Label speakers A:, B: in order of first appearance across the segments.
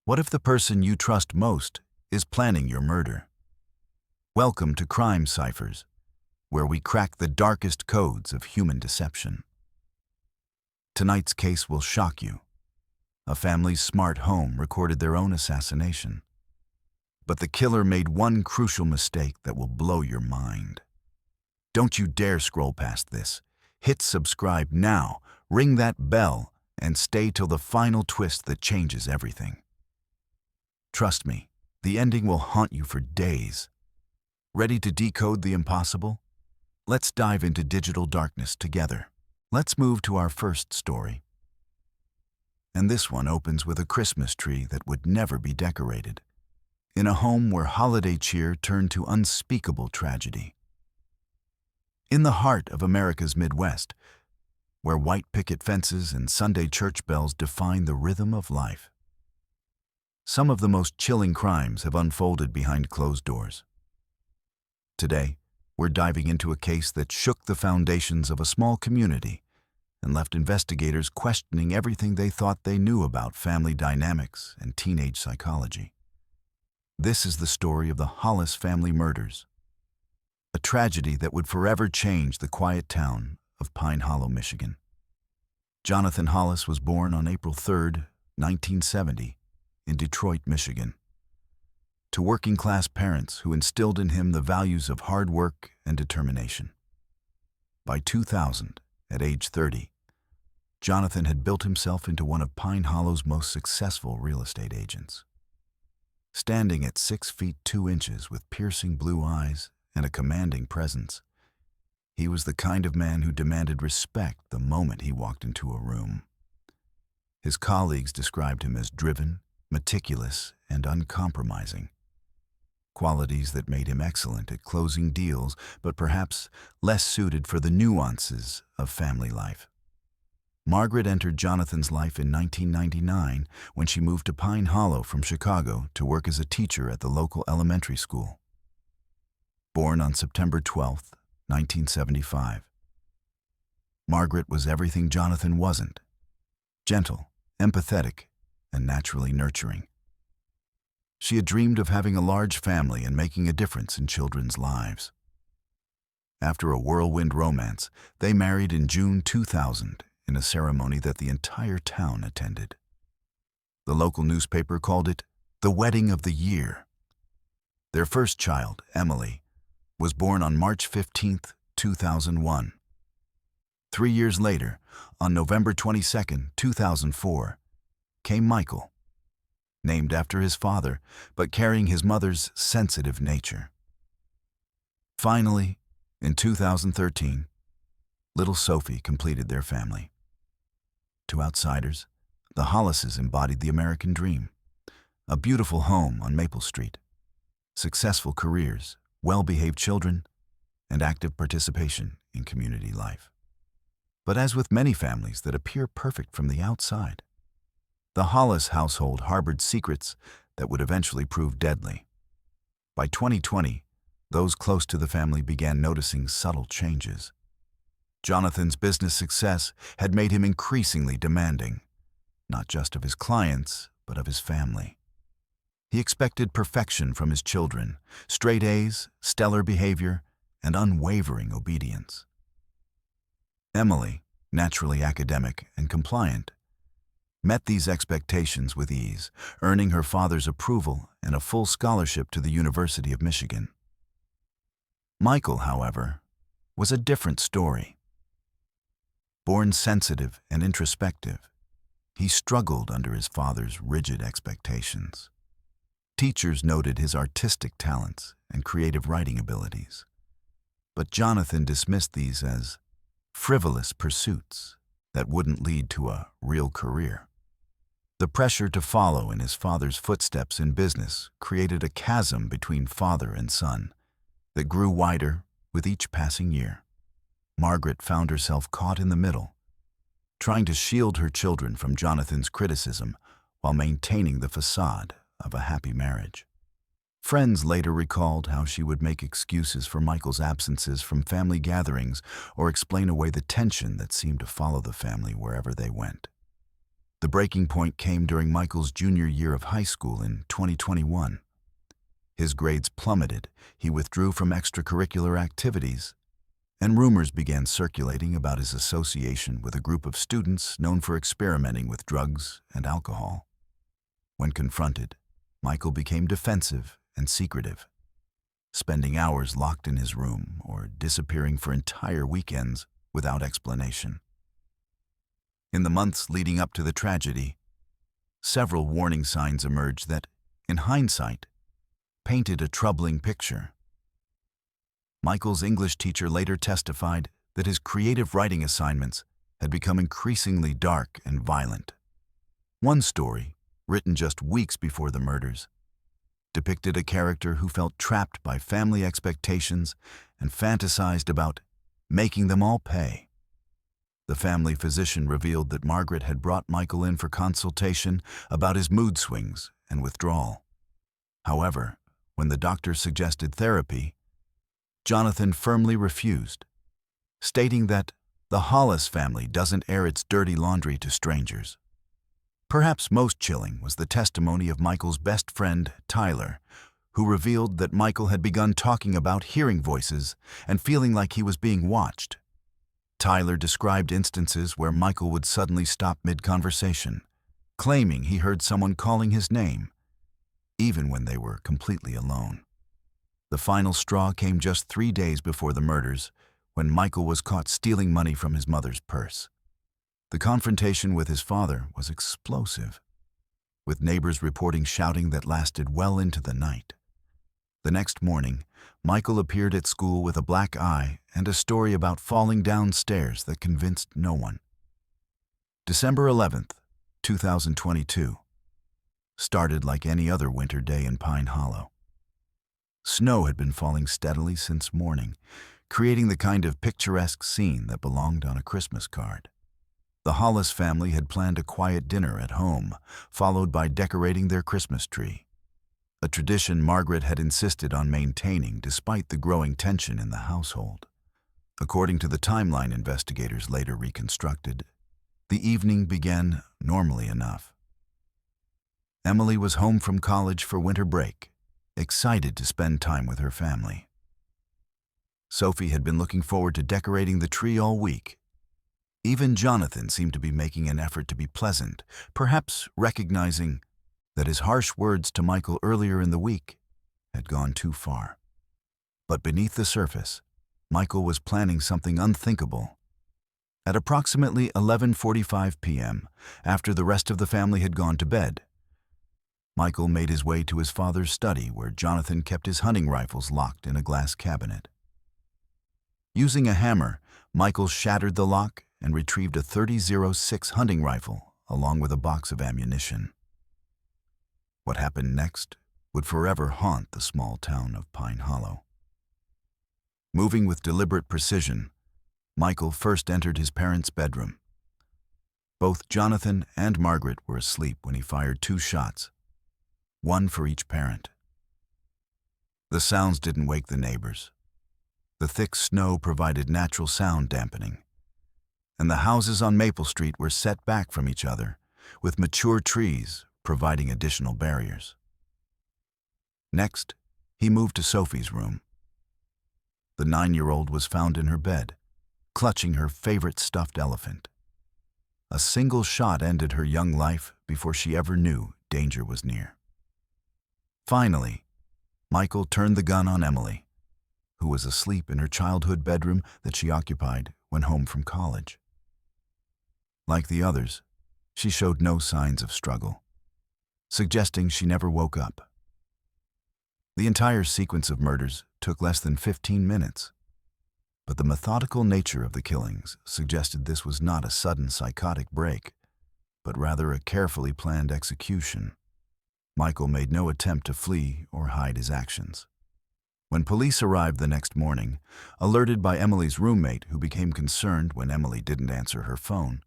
A: What if the person you trust most is planning your murder? Welcome to Crime Ciphers, where we crack the darkest codes of human deception. Tonight's case will shock you. A family's smart home recorded their own assassination. But the killer made one crucial mistake that will blow your mind. Don't you dare scroll past this. Hit subscribe now, ring that bell, and stay till the final twist that changes everything. Trust me, the ending will haunt you for days. Ready to decode the impossible? Let's dive into digital darkness together. Let's move to our first story. And this one opens with a Christmas tree that would never be decorated, in a home where holiday cheer turned to unspeakable tragedy. In the heart of America's Midwest, where white picket fences and Sunday church bells define the rhythm of life, some of the most chilling crimes have unfolded behind closed doors. Today, we're diving into a case that shook the foundations of a small community and left investigators questioning everything they thought they knew about family dynamics and teenage psychology. This is the story of the Hollis family murders, a tragedy that would forever change the quiet town of Pine Hollow, Michigan. Jonathan Hollis was born on April 3, 1970, in Detroit, Michigan, to working-class parents who instilled in him the values of hard work and determination. By 2000, at age 30, Jonathan had built himself into one of Pine Hollow's most successful real estate agents. Standing at 6 feet 2 inches with piercing blue eyes and a commanding presence, he was the kind of man who demanded respect the moment he walked into a room. His colleagues described him as driven, meticulous, and uncompromising, qualities that made him excellent at closing deals, but perhaps less suited for the nuances of family life. Margaret entered Jonathan's life in 1999 when she moved to Pine Hollow from Chicago to work as a teacher at the local elementary school. Born on September 12, 1975, Margaret was everything Jonathan wasn't: gentle, empathetic, and naturally nurturing. She had dreamed of having a large family and making a difference in children's lives. After a whirlwind romance, they married in June 2000 in a ceremony that the entire town attended. The local newspaper called it the wedding of the year. Their first child, Emily, was born on March 15, 2001. 3 years later, on November 22, 2004, came Michael, named after his father, but carrying his mother's sensitive nature. Finally, in 2013, little Sophie completed their family. To outsiders, the Hollises embodied the American dream: a beautiful home on Maple Street, successful careers, well-behaved children, and active participation in community life. But as with many families that appear perfect from the outside, the Hollis household harbored secrets that would eventually prove deadly. By 2020, those close to the family began noticing subtle changes. Jonathan's business success had made him increasingly demanding, not just of his clients, but of his family. He expected perfection from his children: straight A's, stellar behavior, and unwavering obedience. Emily, naturally academic and compliant, met these expectations with ease, earning her father's approval and a full scholarship to the University of Michigan. Michael, however, was a different story. Born sensitive and introspective, he struggled under his father's rigid expectations. Teachers noted his artistic talents and creative writing abilities, but Jonathan dismissed these as frivolous pursuits that wouldn't lead to a real career. The pressure to follow in his father's footsteps in business created a chasm between father and son that grew wider with each passing year. Margaret found herself caught in the middle, trying to shield her children from Jonathan's criticism while maintaining the facade of a happy marriage. Friends later recalled how she would make excuses for Michael's absences from family gatherings or explain away the tension that seemed to follow the family wherever they went. The breaking point came during Michael's junior year of high school in 2021. His grades plummeted, he withdrew from extracurricular activities, and rumors began circulating about his association with a group of students known for experimenting with drugs and alcohol. When confronted, Michael became defensive and secretive, spending hours locked in his room or disappearing for entire weekends without explanation. In the months leading up to the tragedy, several warning signs emerged that, in hindsight, painted a troubling picture. Michael's English teacher later testified that his creative writing assignments had become increasingly dark and violent. One story, written just weeks before the murders, depicted a character who felt trapped by family expectations and fantasized about making them all pay. The family physician revealed that Margaret had brought Michael in for consultation about his mood swings and withdrawal. However, when the doctor suggested therapy, Jonathan firmly refused, stating that the Hollis family doesn't air its dirty laundry to strangers. Perhaps most chilling was the testimony of Michael's best friend, Tyler, who revealed that Michael had begun talking about hearing voices and feeling like he was being watched. Tyler described instances where Michael would suddenly stop mid-conversation, claiming he heard someone calling his name, even when they were completely alone. The final straw came just 3 days before the murders, when Michael was caught stealing money from his mother's purse. The confrontation with his father was explosive, with neighbors reporting shouting that lasted well into the night. The next morning, Michael appeared at school with a black eye and a story about falling downstairs that convinced no one. December 11th, 2022, started like any other winter day in Pine Hollow. Snow had been falling steadily since morning, creating the kind of picturesque scene that belonged on a Christmas card. The Hollis family had planned a quiet dinner at home, followed by decorating their Christmas tree, a tradition Margaret had insisted on maintaining despite the growing tension in the household. According to the timeline investigators later reconstructed, the evening began normally enough. Emily was home from college for winter break, excited to spend time with her family. Sophie had been looking forward to decorating the tree all week. Even Jonathan seemed to be making an effort to be pleasant, perhaps recognizing that his harsh words to Michael earlier in the week had gone too far. But beneath the surface, Michael was planning something unthinkable. At approximately 11:45 p.m., after the rest of the family had gone to bed, Michael made his way to his father's study where Jonathan kept his hunting rifles locked in a glass cabinet. Using a hammer, Michael shattered the lock and retrieved a .30-06 hunting rifle along with a box of ammunition. What happened next would forever haunt the small town of Pine Hollow. Moving with deliberate precision, Michael first entered his parents' bedroom. Both Jonathan and Margaret were asleep when he fired 2 shots, one for each parent. The sounds didn't wake the neighbors. The thick snow provided natural sound dampening, and the houses on Maple Street were set back from each other, with mature trees providing additional barriers. Next, he moved to Sophie's room. The 9-year-old was found in her bed, clutching her favorite stuffed elephant. A single shot ended her young life before she ever knew danger was near. Finally, Michael turned the gun on Emily, who was asleep in her childhood bedroom that she occupied when home from college. Like the others, she showed no signs of struggle, suggesting she never woke up. The entire sequence of murders took less than 15 minutes, but the methodical nature of the killings suggested this was not a sudden psychotic break, but rather a carefully planned execution. Michael made no attempt to flee or hide his actions. When police arrived the next morning, alerted by Emily's roommate who became concerned when Emily didn't answer her phone,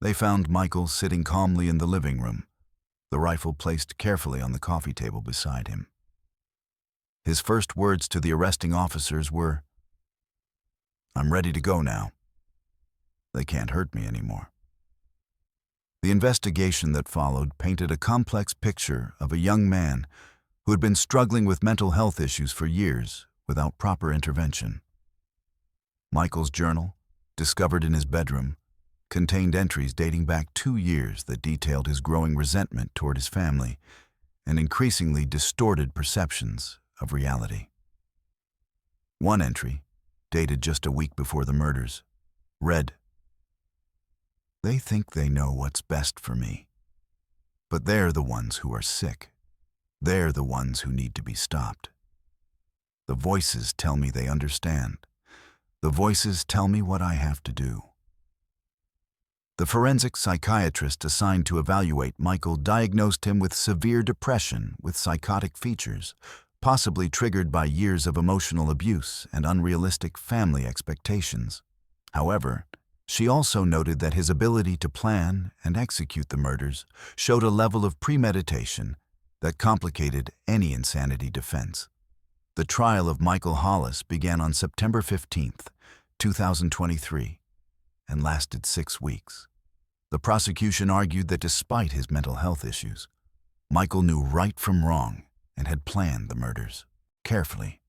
A: they found Michael sitting calmly in the living room, the rifle placed carefully on the coffee table beside him. His first words to the arresting officers were, "I'm ready to go now. They can't hurt me anymore." The investigation that followed painted a complex picture of a young man who had been struggling with mental health issues for years without proper intervention. Michael's journal, discovered in his bedroom, contained entries dating back 2 years that detailed his growing resentment toward his family and increasingly distorted perceptions of reality. One entry, dated just a week before the murders, read, "They think they know what's best for me, but they're the ones who are sick. They're the ones who need to be stopped. The voices tell me they understand. The voices tell me what I have to do." The forensic psychiatrist assigned to evaluate Michael diagnosed him with severe depression with psychotic features, possibly triggered by years of emotional abuse and unrealistic family expectations. However, she also noted that his ability to plan and execute the murders showed a level of premeditation that complicated any insanity defense. The trial of Michael Hollis began on September 15th, 2023, and lasted 6 weeks. The prosecution argued that despite his mental health issues, Michael knew right from wrong and had planned the murders carefully.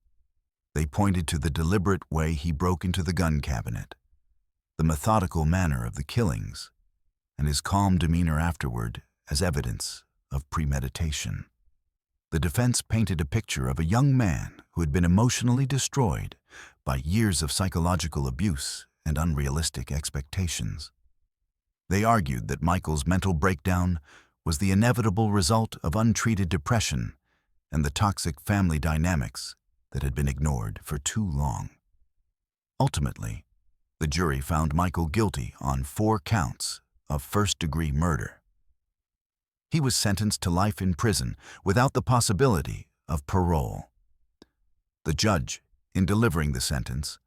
A: They pointed to the deliberate way he broke into the gun cabinet, the methodical manner of the killings, and his calm demeanor afterward as evidence of premeditation. The defense painted a picture of a young man who had been emotionally destroyed by years of psychological abuse and unrealistic expectations. They argued that Michael's mental breakdown was the inevitable result of untreated depression and the toxic family dynamics that had been ignored for too long. Ultimately, the jury found Michael guilty on 4 counts of first-degree murder. He was sentenced to life in prison without the possibility of parole. The judge, in delivering the sentence,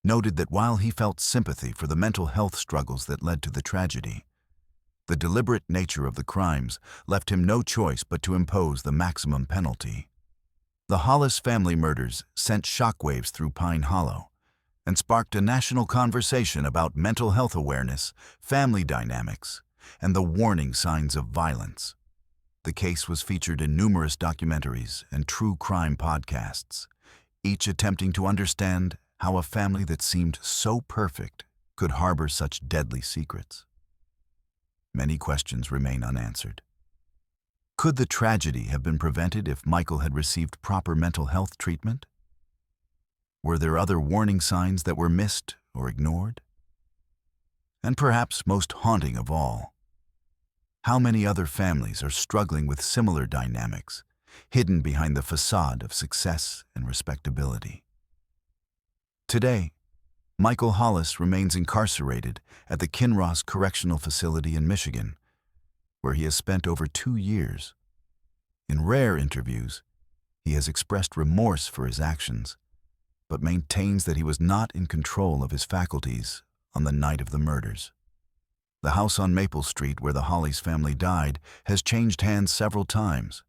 A: noted that while he felt sympathy for the mental health struggles that led to the tragedy, the deliberate nature of the crimes left him no choice but to impose the maximum penalty. The Hollis family murders sent shockwaves through Pine Hollow and sparked a national conversation about mental health awareness, family dynamics, and the warning signs of violence. The case was featured in numerous documentaries and true crime podcasts, each attempting to understand how a family that seemed so perfect could harbor such deadly secrets. Many questions remain unanswered. Could the tragedy have been prevented if Michael had received proper mental health treatment? Were there other warning signs that were missed or ignored? And perhaps most haunting of all, how many other families are struggling with similar dynamics, hidden behind the facade of success and respectability? Today, Michael Hollis remains incarcerated at the Kinross Correctional Facility in Michigan, where he has spent over 2 years. In rare interviews, he has expressed remorse for his actions, but maintains that he was not in control of his faculties on the night of the murders. The house on Maple Street where the Hollis family died has changed hands several times,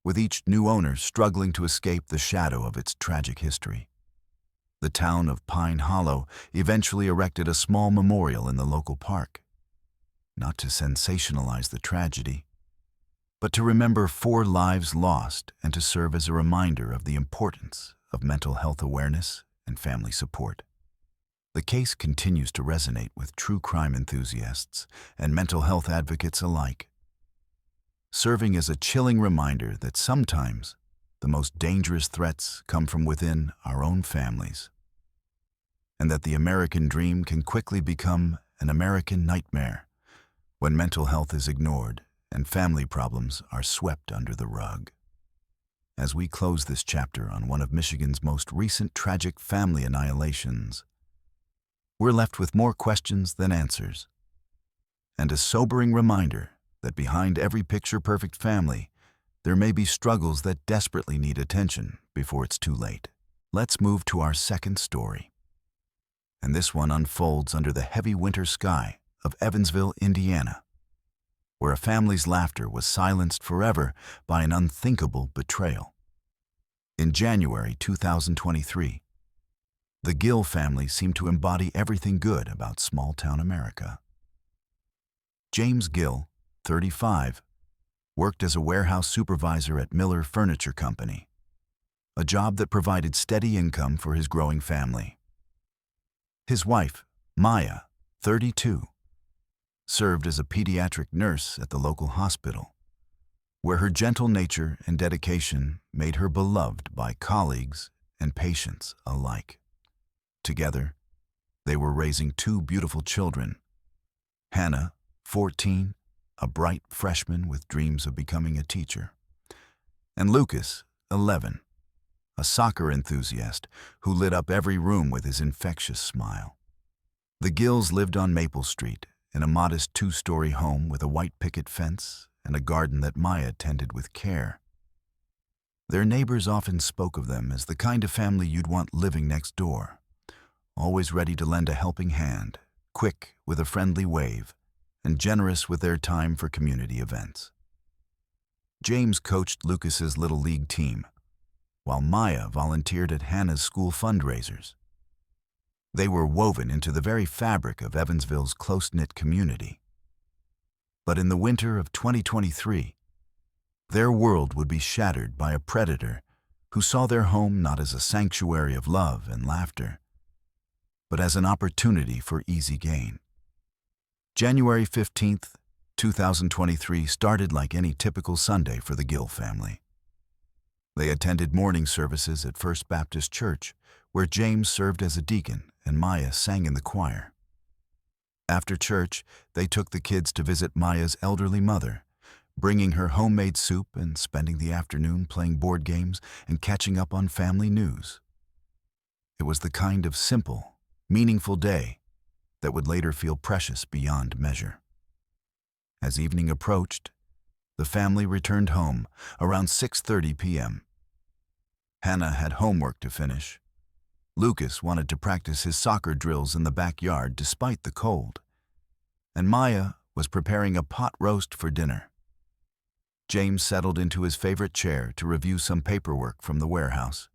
A: with each new owner struggling to escape the shadow of its tragic history. The town of Pine Hollow eventually erected a small memorial in the local park, not to sensationalize the tragedy, but to remember 4 lives lost and to serve as a reminder of the importance of mental health awareness and family support. The case continues to resonate with true crime enthusiasts and mental health advocates alike, serving as a chilling reminder that sometimes the most dangerous threats come from within our own families, and that the American dream can quickly become an American nightmare when mental health is ignored and family problems are swept under the rug. As we close this chapter on one of Michigan's most recent tragic family annihilations, we're left with more questions than answers, and a sobering reminder that behind every picture-perfect family, there may be struggles that desperately need attention before it's too late. Let's move to our second story. And this one unfolds under the heavy winter sky of Evansville, Indiana, where a family's laughter was silenced forever by an unthinkable betrayal. In January 2023, the Gill family seemed to embody everything good about small-town America. James Gill, 35, worked as a warehouse supervisor at Miller Furniture Company, a job that provided steady income for his growing family. His wife, Maya, 32, served as a pediatric nurse at the local hospital, where her gentle nature and dedication made her beloved by colleagues and patients alike. Together, they were raising two beautiful children, Hannah, 14, a bright freshman with dreams of becoming a teacher, and Lucas, 11, a soccer enthusiast who lit up every room with his infectious smile. The Gills lived on Maple Street in a modest two-story home with a white picket fence and a garden that Maya tended with care. Their neighbors often spoke of them as the kind of family you'd want living next door, always ready to lend a helping hand, quick with a friendly wave, and generous with their time for community events. James coached Lucas's Little League team, while Maya volunteered at Hannah's school fundraisers. They were woven into the very fabric of Evansville's close-knit community. But in the winter of 2023, their world would be shattered by a predator who saw their home not as a sanctuary of love and laughter, but as an opportunity for easy gain. January 15th, 2023 started like any typical Sunday for the Gill family. They attended morning services at First Baptist Church, where James served as a deacon and Maya sang in the choir. After church, they took the kids to visit Maya's elderly mother, bringing her homemade soup and spending the afternoon playing board games and catching up on family news. It was the kind of simple, meaningful day that would later feel precious beyond measure. As evening approached, the family returned home around 6:30 p.m. Hannah had homework to finish. Lucas wanted to practice his soccer drills in the backyard despite the cold, and Maya was preparing a pot roast for dinner. James settled into his favorite chair to review some paperwork from the warehouse.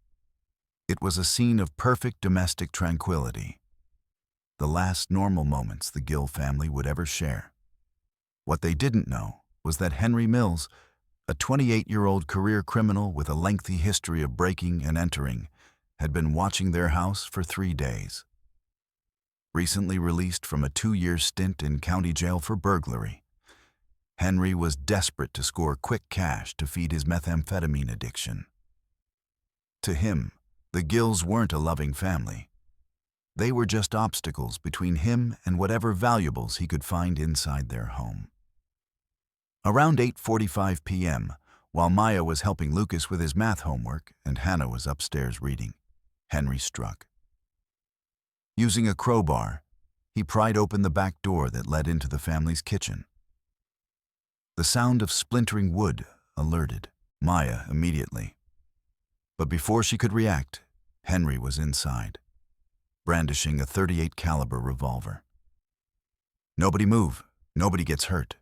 A: It was a scene of perfect domestic tranquility, the last normal moments the Gill family would ever share. What they didn't know was that Henry Mills, a 28-year-old career criminal with a lengthy history of breaking and entering, had been watching their house for 3 days. Recently released from a 2-year stint in county jail for burglary, Henry was desperate to score quick cash to feed his methamphetamine addiction. To him, the Gills weren't a loving family. They were just obstacles between him and whatever valuables he could find inside their home. Around 8:45 p.m., while Maya was helping Lucas with his math homework and Hannah was upstairs reading, Henry struck. Using a crowbar, he pried open the back door that led into the family's kitchen. The sound of splintering wood alerted Maya immediately. But before she could react, Henry was inside, brandishing a .38 caliber revolver. "Nobody move, nobody gets hurt,"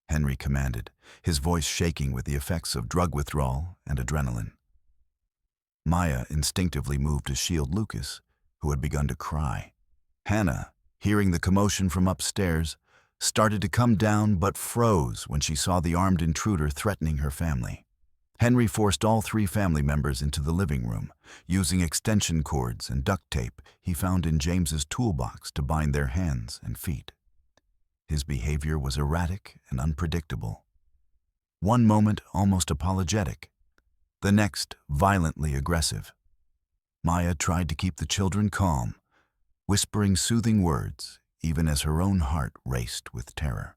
A: Henry commanded, his voice shaking with the effects of drug withdrawal and adrenaline. Maya instinctively moved to shield Lucas, who had begun to cry. Hannah, hearing the commotion from upstairs, started to come down but froze when she saw the armed intruder threatening her family. Henry forced all 3 family members into the living room, using extension cords and duct tape he found in James's toolbox to bind their hands and feet. His behavior was erratic and unpredictable. One moment almost apologetic, the next violently aggressive. Maya tried to keep the children calm, whispering soothing words even as her own heart raced with terror.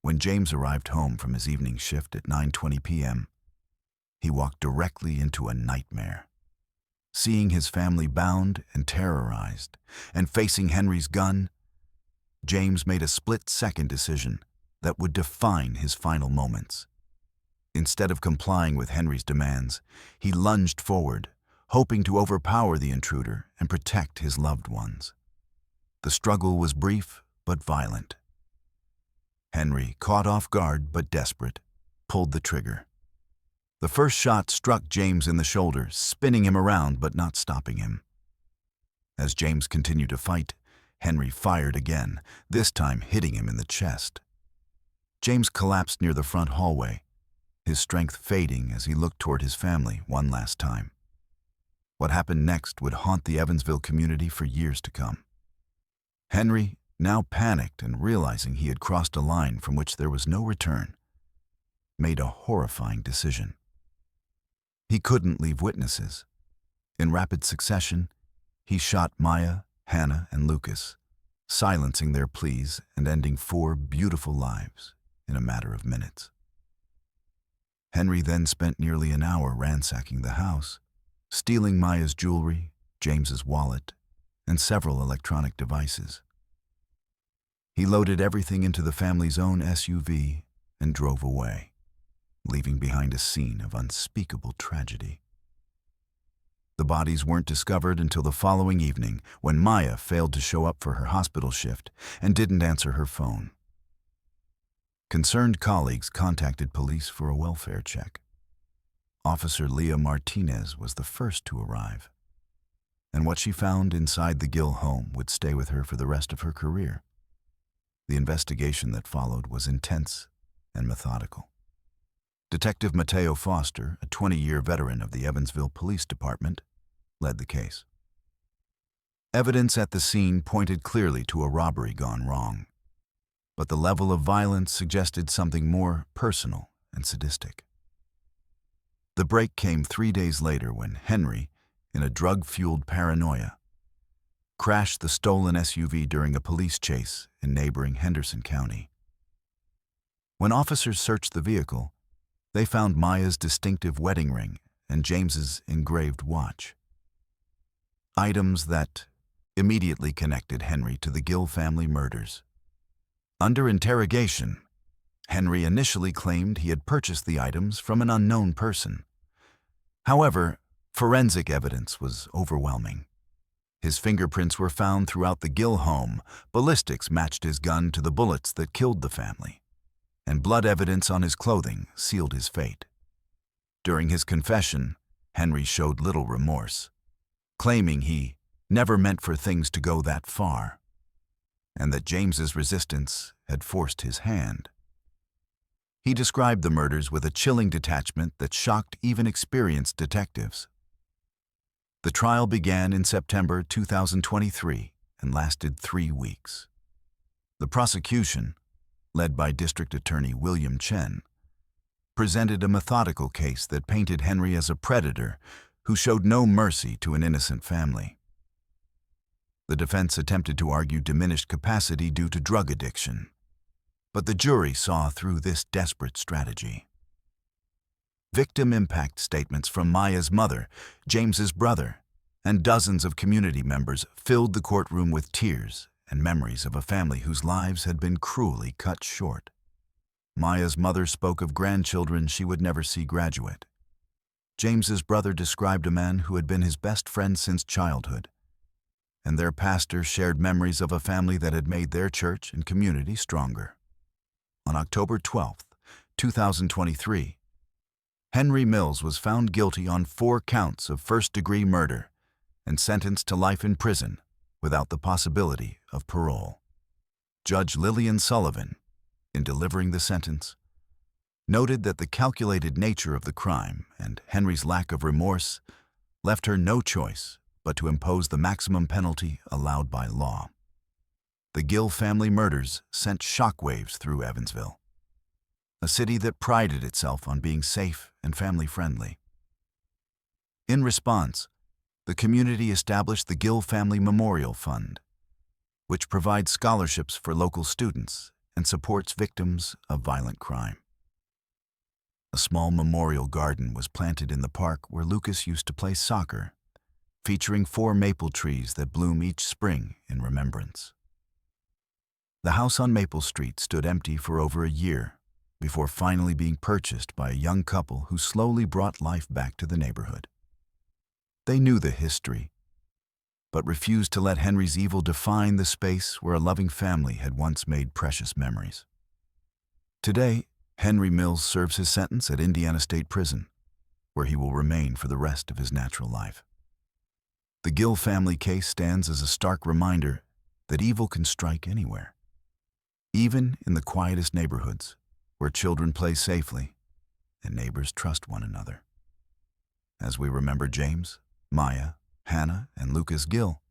A: When James arrived home from his evening shift at 9:20 p.m., he walked directly into a nightmare. Seeing his family bound and terrorized, and facing Henry's gun, James made a split-second decision that would define his final moments. Instead of complying with Henry's demands, he lunged forward, hoping to overpower the intruder and protect his loved ones. The struggle was brief but violent. Henry, caught off guard but desperate, pulled the trigger. The first shot struck James in the shoulder, spinning him around but not stopping him. As James continued to fight, Henry fired again, this time hitting him in the chest. James collapsed near the front hallway, his strength fading as he looked toward his family one last time. What happened next would haunt the Evansville community for years to come. Henry, now panicked and realizing he had crossed a line from which there was no return, made a horrifying decision. He couldn't leave witnesses. In rapid succession, he shot Maya, Hannah, and Lucas, silencing their pleas and ending 4 beautiful lives in a matter of minutes. Henry then spent nearly an hour ransacking the house, stealing Maya's jewelry, James's wallet, and several electronic devices. He loaded everything into the family's own SUV and drove away, leaving behind a scene of unspeakable tragedy. The bodies weren't discovered until the following evening, when Maya failed to show up for her hospital shift and didn't answer her phone. Concerned colleagues contacted police for a welfare check. Officer Leah Martinez was the first to arrive, and what she found inside the Gill home would stay with her for the rest of her career. The investigation that followed was intense and methodical. Detective Mateo Foster, a 20-year veteran of the Evansville Police Department, led the case. Evidence at the scene pointed clearly to a robbery gone wrong, but the level of violence suggested something more personal and sadistic. The break came 3 days later when Henry, in a drug-fueled paranoia, crashed the stolen SUV during a police chase in neighboring Henderson County. When officers searched the vehicle, they found Maya's distinctive wedding ring and James's engraved watch, items that immediately connected Henry to the Gill family murders. Under interrogation, Henry initially claimed he had purchased the items from an unknown person. However, forensic evidence was overwhelming. His fingerprints were found throughout the Gill home, ballistics matched his gun to the bullets that killed the family, and blood evidence on his clothing sealed his fate. During his confession, Henry showed little remorse, claiming he never meant for things to go that far, and that James's resistance had forced his hand. He described the murders with a chilling detachment that shocked even experienced detectives. The trial began in September 2023 and lasted 3 weeks. The prosecution, led by District Attorney William Chen, presented a methodical case that painted Henry as a predator who showed no mercy to an innocent family. The defense attempted to argue diminished capacity due to drug addiction, but the jury saw through this desperate strategy. Victim impact statements from Maya's mother, James's brother, and dozens of community members filled the courtroom with tears and memories of a family whose lives had been cruelly cut short. Maya's mother spoke of grandchildren she would never see graduate. James's brother described a man who had been his best friend since childhood, and their pastor shared memories of a family that had made their church and community stronger. On October 12, 2023, Henry Mills was found guilty on 4 counts of first-degree murder and sentenced to life in prison without the possibility of parole. Judge Lillian Sullivan, in delivering the sentence, noted that the calculated nature of the crime and Henry's lack of remorse left her no choice but to impose the maximum penalty allowed by law. The Gill family murders sent shockwaves through Evansville, a city that prided itself on being safe and family-friendly. In response, the community established the Gill Family Memorial Fund, which provides scholarships for local students and supports victims of violent crime. A small memorial garden was planted in the park where Lucas used to play soccer, featuring 4 maple trees that bloom each spring in remembrance. The house on Maple Street stood empty for over a year before finally being purchased by a young couple who slowly brought life back to the neighborhood. They knew the history, but refused to let Henry's evil define the space where a loving family had once made precious memories. Today, Henry Mills serves his sentence at Indiana State Prison, where he will remain for the rest of his natural life. The Gill family case stands as a stark reminder that evil can strike anywhere, even in the quietest neighborhoods where children play safely and neighbors trust one another. As we remember James, Maya, Hannah, and Lucas Gill,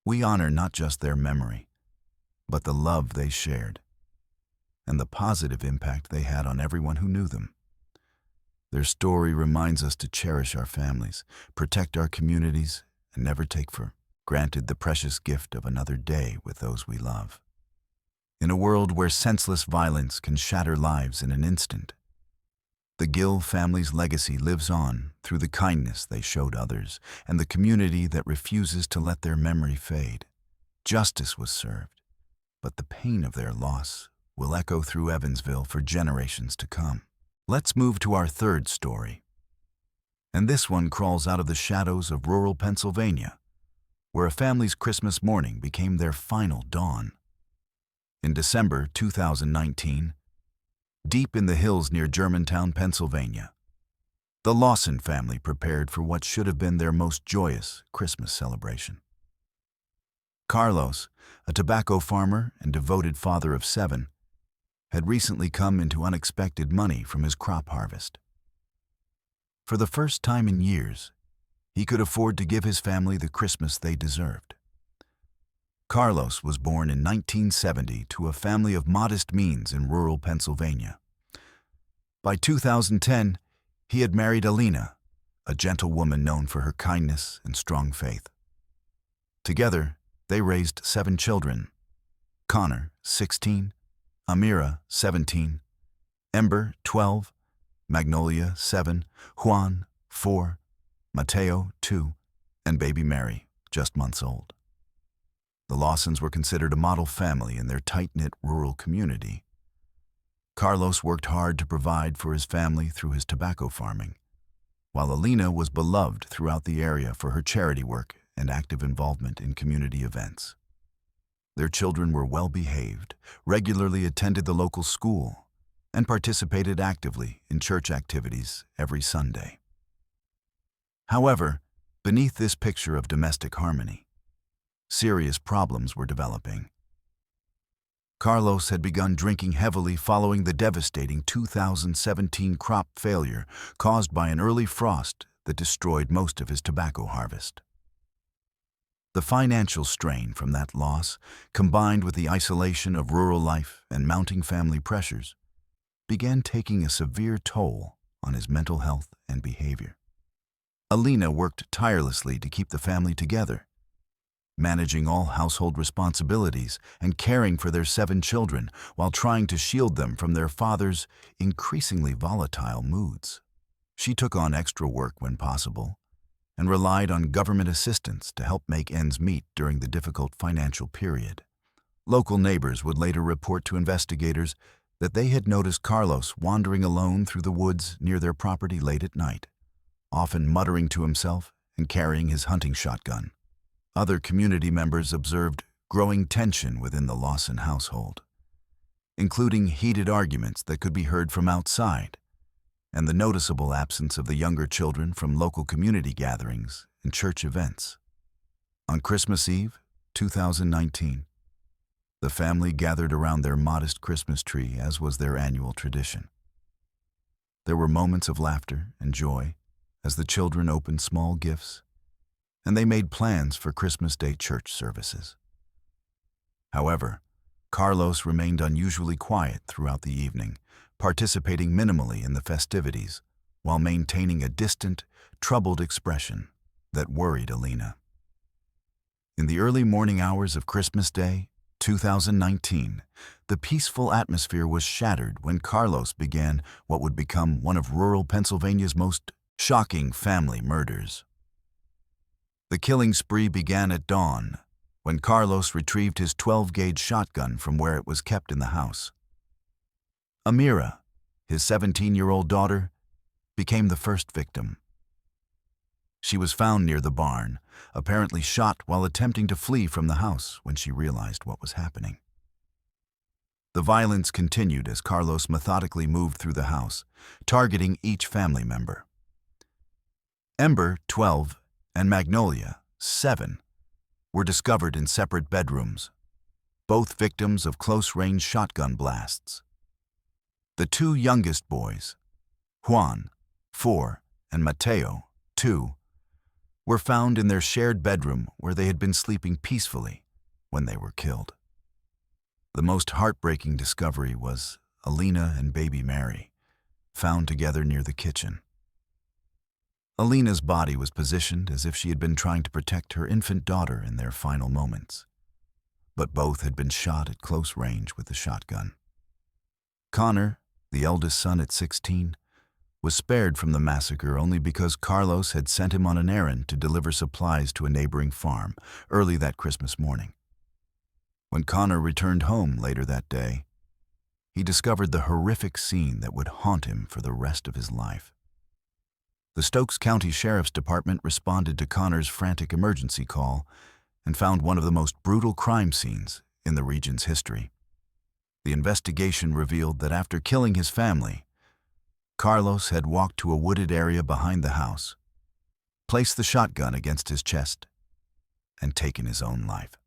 A: we honor not just their memory, but the love they shared and the positive impact they had on everyone who knew them. Their story reminds us to cherish our families, protect our communities, and never take for granted the precious gift of another day with those we love. In a world where senseless violence can shatter lives in an instant, the Gill family's legacy lives on through the kindness they showed others and the community that refuses to let their memory fade. Justice was served, but the pain of their loss will echo through Evansville for generations to come. Let's move to our third story. And this one crawls out of the shadows of rural Pennsylvania, where a family's Christmas morning became their final dawn. In December 2019, deep in the hills near Germantown, Pennsylvania, the Lawson family prepared for what should have been their most joyous Christmas celebration. Carlos, a tobacco farmer and devoted father of 7, had recently come into unexpected money from his crop harvest. For the first time in years, he could afford to give his family the Christmas they deserved. Carlos was born in 1970 to a family of modest means in rural Pennsylvania. By 2010, he had married Alina, a gentle woman known for her kindness and strong faith. Together, they raised 7 children: Connor, 16, Amira, 17, Ember, 12, Magnolia, 7, Juan, 4, Mateo, 2, and baby Mary, just months old. The Lawsons were considered a model family in their tight-knit rural community. Carlos worked hard to provide for his family through his tobacco farming, while Alina was beloved throughout the area for her charity work and active involvement in community events. Their children were well-behaved, regularly attended the local school, and participated actively in church activities every Sunday. However, beneath this picture of domestic harmony, serious problems were developing. Carlos had begun drinking heavily following the devastating 2017 crop failure caused by an early frost that destroyed most of his tobacco harvest. The financial strain from that loss, combined with the isolation of rural life and mounting family pressures, began taking a severe toll on his mental health and behavior. Alina worked tirelessly to keep the family together, managing all household responsibilities and caring for their 7 children while trying to shield them from their father's increasingly volatile moods. She took on extra work when possible and relied on government assistance to help make ends meet during the difficult financial period. Local neighbors would later report to investigators that they had noticed Carlos wandering alone through the woods near their property late at night, often muttering to himself and carrying his hunting shotgun. Other community members observed growing tension within the Lawson household, including heated arguments that could be heard from outside, and the noticeable absence of the younger children from local community gatherings and church events. On Christmas Eve, 2019, the family gathered around their modest Christmas tree as was their annual tradition. There were moments of laughter and joy as the children opened small gifts, and they made plans for Christmas Day church services. However, Carlos remained unusually quiet throughout the evening, participating minimally in the festivities while maintaining a distant, troubled expression that worried Alina. In the early morning hours of Christmas Day, 2019, the peaceful atmosphere was shattered when Carlos began what would become one of rural Pennsylvania's most shocking family murders. The killing spree began at dawn, when Carlos retrieved his 12-gauge shotgun from where it was kept in the house. Amira, his 17-year-old daughter, became the first victim. She was found near the barn, apparently shot while attempting to flee from the house when she realized what was happening. The violence continued as Carlos methodically moved through the house, targeting each family member. Ember, 12, and Magnolia, 7, were discovered in separate bedrooms, both victims of close-range shotgun blasts. The two youngest boys, Juan, 4, and Mateo, 2, were found in their shared bedroom where they had been sleeping peacefully when they were killed. The most heartbreaking discovery was Alina and baby Mary, found together near the kitchen. Alina's body was positioned as if she had been trying to protect her infant daughter in their final moments, but both had been shot at close range with a shotgun. Connor, the eldest son at 16, was spared from the massacre only because Carlos had sent him on an errand to deliver supplies to a neighboring farm early that Christmas morning. When Connor returned home later that day, he discovered the horrific scene that would haunt him for the rest of his life. The Stokes County Sheriff's Department responded to Connor's frantic emergency call and found one of the most brutal crime scenes in the region's history. The investigation revealed that after killing his family, Carlos had walked to a wooded area behind the house, placed the shotgun against his chest, and taken his own life.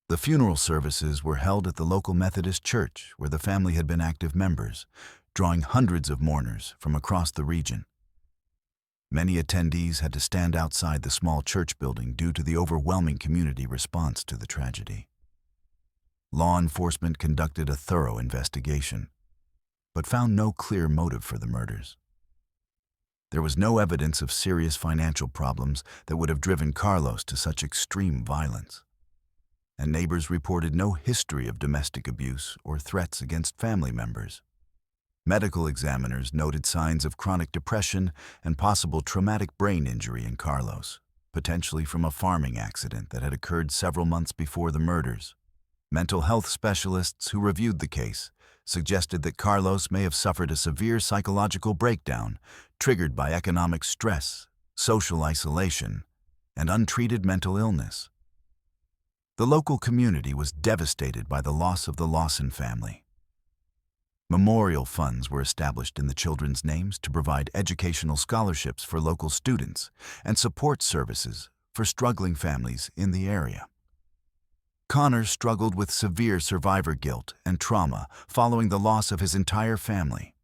A: The funeral services were held at the local Methodist church where the family had been active members, drawing hundreds of mourners from across the region. Many attendees had to stand outside the small church building due to the overwhelming community response to the tragedy. Law enforcement conducted a thorough investigation, but found no clear motive for the murders. There was no evidence of serious financial problems that would have driven Carlos to such extreme violence, and neighbors reported no history of domestic abuse or threats against family members. Medical examiners noted signs of chronic depression and possible traumatic brain injury in Carlos, potentially from a farming accident that had occurred several months before the murders. Mental health specialists who reviewed the case suggested that Carlos may have suffered a severe psychological breakdown triggered by economic stress, social isolation, and untreated mental illness. The local community was devastated by the loss of the Lawson family. Memorial funds were established in the children's names to provide educational scholarships for local students and support services for struggling families in the area. Connor struggled with severe survivor guilt and trauma following the loss of his entire family.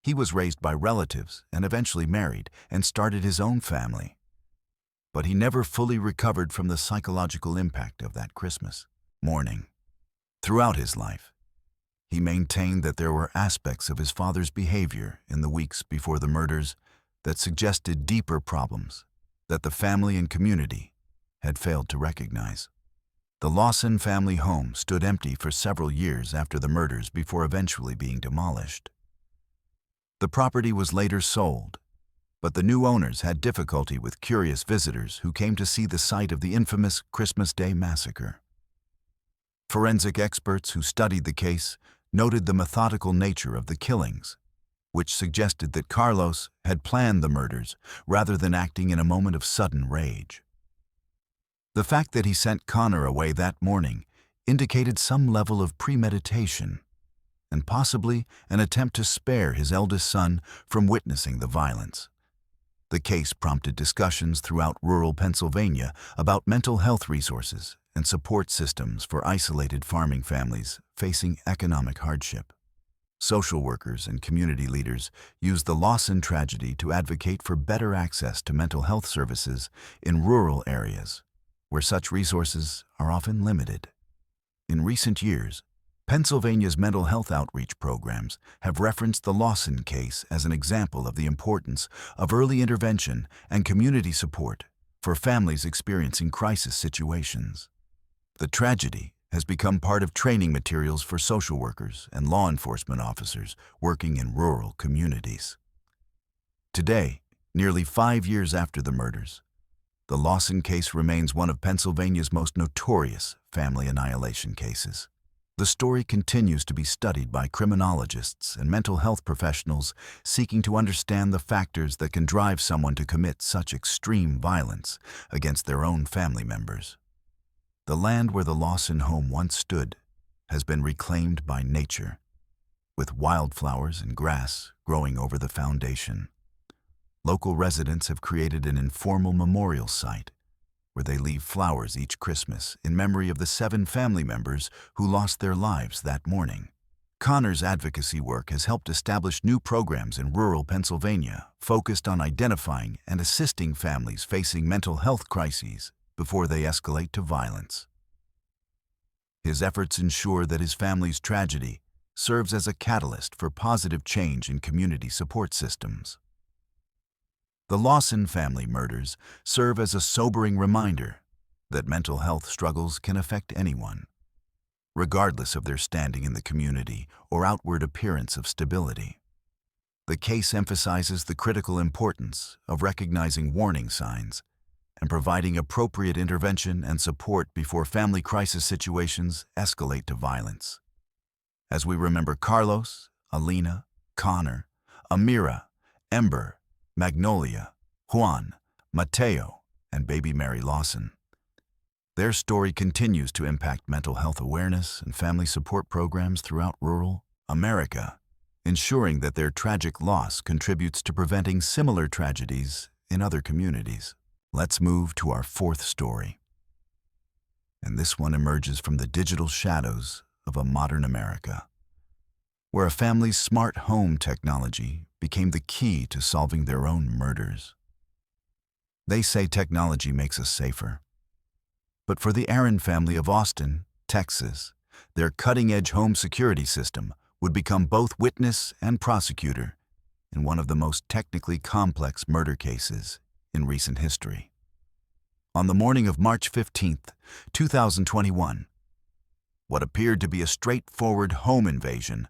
A: He was raised by relatives and eventually married and started his own family. But he never fully recovered from the psychological impact of that Christmas morning. Throughout his life, he maintained that there were aspects of his father's behavior in the weeks before the murders that suggested deeper problems that the family and community had failed to recognize. The Lawson family home stood empty for several years after the murders before eventually being demolished. The property was later sold, but the new owners had difficulty with curious visitors who came to see the site of the infamous Christmas Day massacre. Forensic experts who studied the case noted the methodical nature of the killings, which suggested that Carlos had planned the murders rather than acting in a moment of sudden rage. The fact that he sent Connor away that morning indicated some level of premeditation and possibly an attempt to spare his eldest son from witnessing the violence. The case prompted discussions throughout rural Pennsylvania about mental health resources and support systems for isolated farming families facing economic hardship. Social workers and community leaders used the Lawson tragedy to advocate for better access to mental health services in rural areas, where such resources are often limited. In recent years, Pennsylvania's mental health outreach programs have referenced the Lawson case as an example of the importance of early intervention and community support for families experiencing crisis situations. The tragedy has become part of training materials for social workers and law enforcement officers working in rural communities. Today, nearly 5 years after the murders, the Lawson case remains one of Pennsylvania's most notorious family annihilation cases. The story continues to be studied by criminologists and mental health professionals seeking to understand the factors that can drive someone to commit such extreme violence against their own family members. The land where the Lawson home once stood has been reclaimed by nature, with wildflowers and grass growing over the foundation. Local residents have created an informal memorial site where they leave flowers each Christmas in memory of the 7 family members who lost their lives that morning. Connor's advocacy work has helped establish new programs in rural Pennsylvania focused on identifying and assisting families facing mental health crises before they escalate to violence. His efforts ensure that his family's tragedy serves as a catalyst for positive change in community support systems. The Lawson family murders serve as a sobering reminder that mental health struggles can affect anyone, regardless of their standing in the community or outward appearance of stability. The case emphasizes the critical importance of recognizing warning signs and providing appropriate intervention and support before family crisis situations escalate to violence. As we remember Carlos, Alina, Connor, Amira, Ember, Magnolia, Juan, Mateo, and baby Mary Lawson, their story continues to impact mental health awareness and family support programs throughout rural America, ensuring that their tragic loss contributes to preventing similar tragedies in other communities. Let's move to our 4th story. And this one emerges from the digital shadows of a modern America, where a family's smart home technology became the key to solving their own murders. They say technology makes us safer. But for the Aaron family of Austin, Texas, their cutting-edge home security system would become both witness and prosecutor in one of the most technically complex murder cases in recent history. On the morning of March 15, 2021, what appeared to be a straightforward home invasion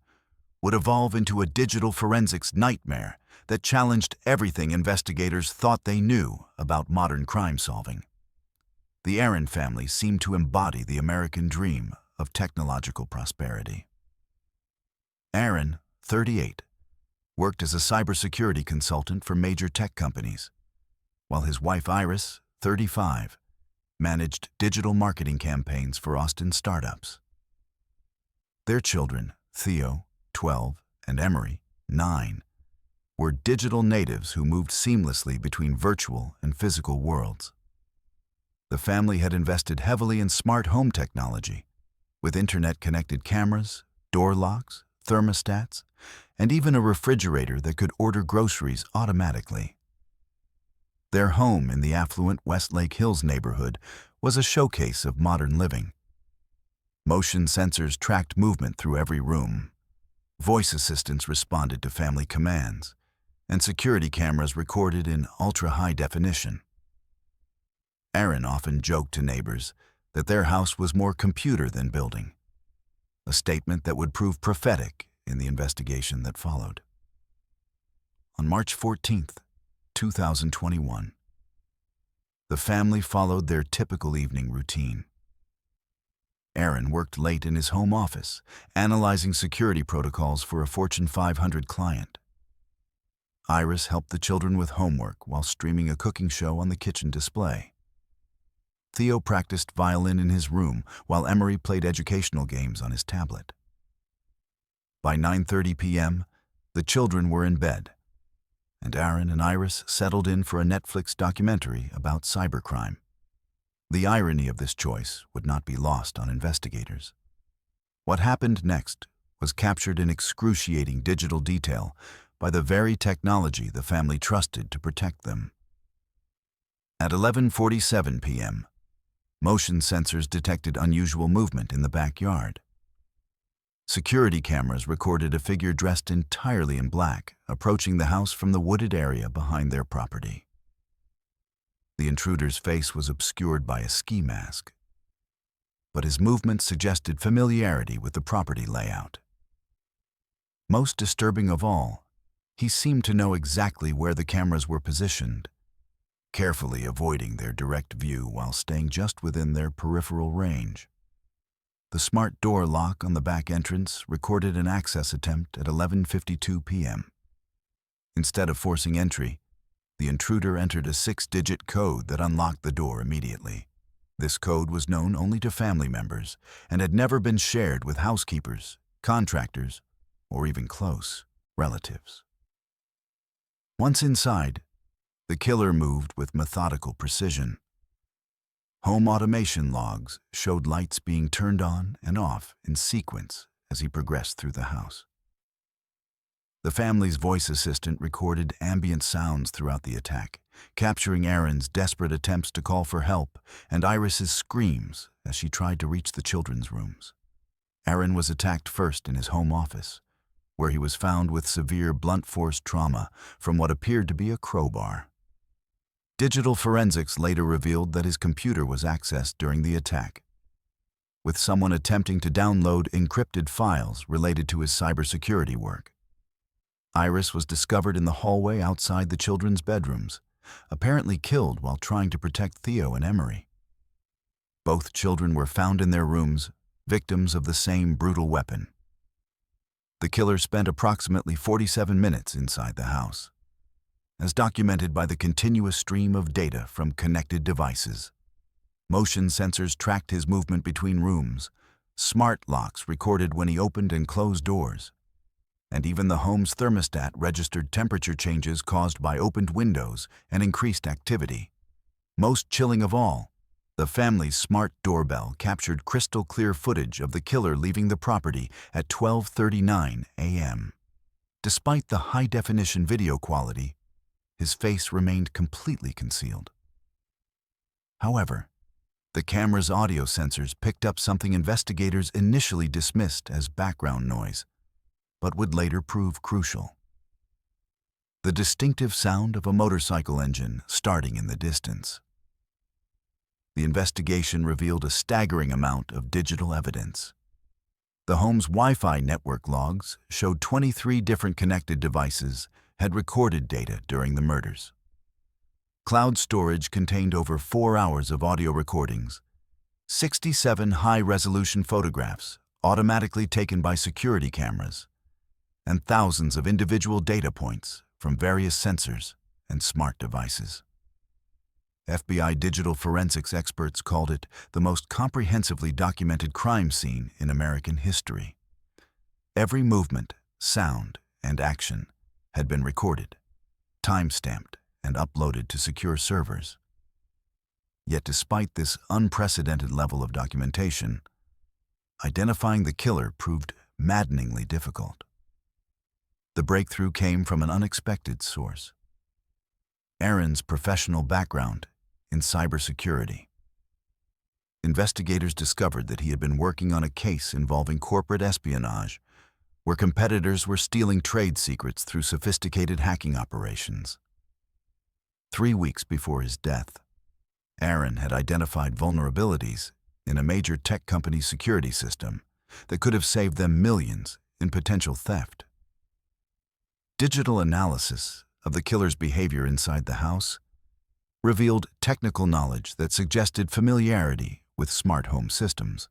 A: would evolve into a digital forensics nightmare that challenged everything investigators thought they knew about modern crime solving. The Aaron family seemed to embody the American dream of technological prosperity. Aaron, 38, worked as a cybersecurity consultant for major tech companies, while his wife Iris, 35, managed digital marketing campaigns for Austin startups. Their children, Theo, 12, and Emery, 9, were digital natives who moved seamlessly between virtual and physical worlds. The family had invested heavily in smart home technology, with internet-connected cameras, door locks, thermostats, and even a refrigerator that could order groceries automatically. Their home in the affluent Westlake Hills neighborhood was a showcase of modern living. Motion sensors tracked movement through every room. Voice assistants responded to family commands, and security cameras recorded in ultra-high definition. Aaron often joked to neighbors that their house was more computer than building, a statement that would prove prophetic in the investigation that followed. On March 14, 2021, the family followed their typical evening routine. Aaron worked late in his home office, analyzing security protocols for a Fortune 500 client. Iris helped the children with homework while streaming a cooking show on the kitchen display. Theo practiced violin in his room while Emery played educational games on his tablet. By 9:30 p.m., the children were in bed, and Aaron and Iris settled in for a Netflix documentary about cybercrime. The irony of this choice would not be lost on investigators. What happened next was captured in excruciating digital detail by the very technology the family trusted to protect them. At 11:47 p.m., motion sensors detected unusual movement in the backyard. Security cameras recorded a figure dressed entirely in black approaching the house from the wooded area behind their property. The intruder's face was obscured by a ski mask, but his movements suggested familiarity with the property layout. Most disturbing of all, he seemed to know exactly where the cameras were positioned, carefully avoiding their direct view while staying just within their peripheral range. The smart door lock on the back entrance recorded an access attempt at 11:52 p.m. Instead of forcing entry, the intruder entered a 6-digit code that unlocked the door immediately. This code was known only to family members and had never been shared with housekeepers, contractors, or even close relatives. Once inside, the killer moved with methodical precision. Home automation logs showed lights being turned on and off in sequence as he progressed through the house. The family's voice assistant recorded ambient sounds throughout the attack, capturing Aaron's desperate attempts to call for help and Iris's screams as she tried to reach the children's rooms. Aaron was attacked first in his home office, where he was found with severe blunt force trauma from what appeared to be a crowbar. Digital forensics later revealed that his computer was accessed during the attack, with someone attempting to download encrypted files related to his cybersecurity work. Iris was discovered in the hallway outside the children's bedrooms, apparently killed while trying to protect Theo and Emery. Both children were found in their rooms, victims of the same brutal weapon. The killer spent approximately 47 minutes inside the house, as documented by the continuous stream of data from connected devices. Motion sensors tracked his movement between rooms, smart locks recorded when he opened and closed doors, and even the home's thermostat registered temperature changes caused by opened windows and increased activity. Most chilling of all, the family's smart doorbell captured crystal-clear footage of the killer leaving the property at 12:39 a.m. Despite the high-definition video quality, his face remained completely concealed. However, the camera's audio sensors picked up something investigators initially dismissed as background noise, but would later prove crucial: the distinctive sound of a motorcycle engine starting in the distance. The investigation revealed a staggering amount of digital evidence. The home's Wi-Fi network logs showed 23 different connected devices had recorded data during the murders. Cloud storage contained over 4 hours of audio recordings, 67 high-resolution photographs automatically taken by security cameras, and thousands of individual data points from various sensors and smart devices. FBI digital forensics experts called it the most comprehensively documented crime scene in American history. Every movement, sound, and action had been recorded, time-stamped, and uploaded to secure servers. Yet despite this unprecedented level of documentation, identifying the killer proved maddeningly difficult. The breakthrough came from an unexpected source: Aaron's professional background in cybersecurity. Investigators discovered that he had been working on a case involving corporate espionage, where competitors were stealing trade secrets through sophisticated hacking operations. 3 weeks before his death, Aaron had identified vulnerabilities in a major tech company's security system that could have saved them millions in potential theft. Digital analysis of the killer's behavior inside the house revealed technical knowledge that suggested familiarity with smart home systems.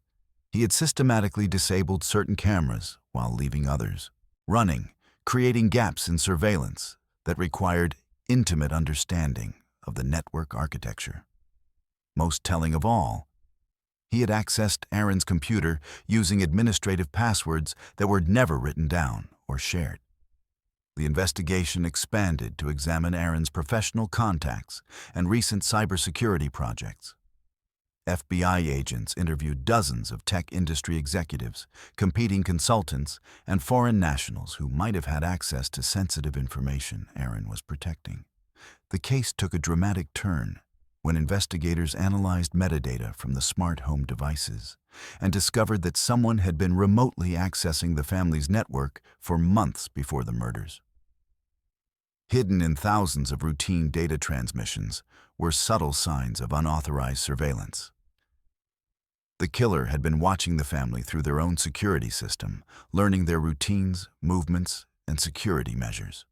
A: He had systematically disabled certain cameras while leaving others running, creating gaps in surveillance that required intimate understanding of the network architecture. Most telling of all, he had accessed Aaron's computer using administrative passwords that were never written down or shared. The investigation expanded to examine Aaron's professional contacts and recent cybersecurity projects. FBI agents interviewed dozens of tech industry executives, competing consultants, and foreign nationals who might have had access to sensitive information Aaron was protecting. The case took a dramatic turn when investigators analyzed metadata from the smart home devices and discovered that someone had been remotely accessing the family's network for months before the murders. Hidden in thousands of routine data transmissions were subtle signs of unauthorized surveillance. The killer had been watching the family through their own security system, learning their routines, movements, and security measures.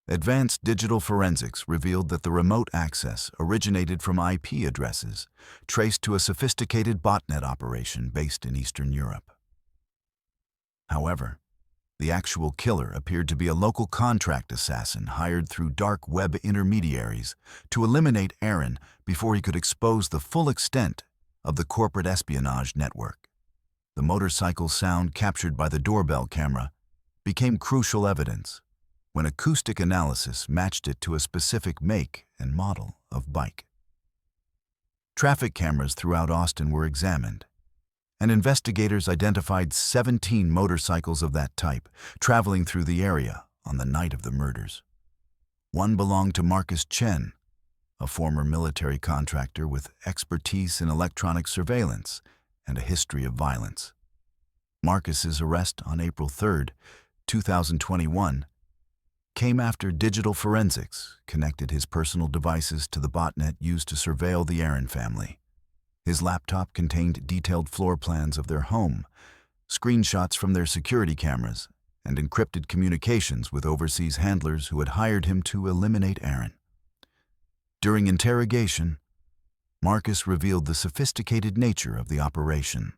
A: Advanced digital forensics revealed that the remote access originated from IP addresses traced to a sophisticated botnet operation based in Eastern Europe. However, the actual killer appeared to be a local contract assassin hired through dark web intermediaries to eliminate Aaron before he could expose the full extent of the corporate espionage network. The motorcycle sound captured by the doorbell camera became crucial evidence when acoustic analysis matched it to a specific make and model of bike. Traffic cameras throughout Austin were examined, and investigators identified 17 motorcycles of that type traveling through the area on the night of the murders. One belonged to Marcus Chen, a former military contractor with expertise in electronic surveillance and a history of violence. Marcus's arrest on April 3, 2021, came after digital forensics connected his personal devices to the botnet used to surveil the Aaron family. His laptop contained detailed floor plans of their home, screenshots from their security cameras, and encrypted communications with overseas handlers who had hired him to eliminate Aaron. During interrogation, Marcus revealed the sophisticated nature of the operation.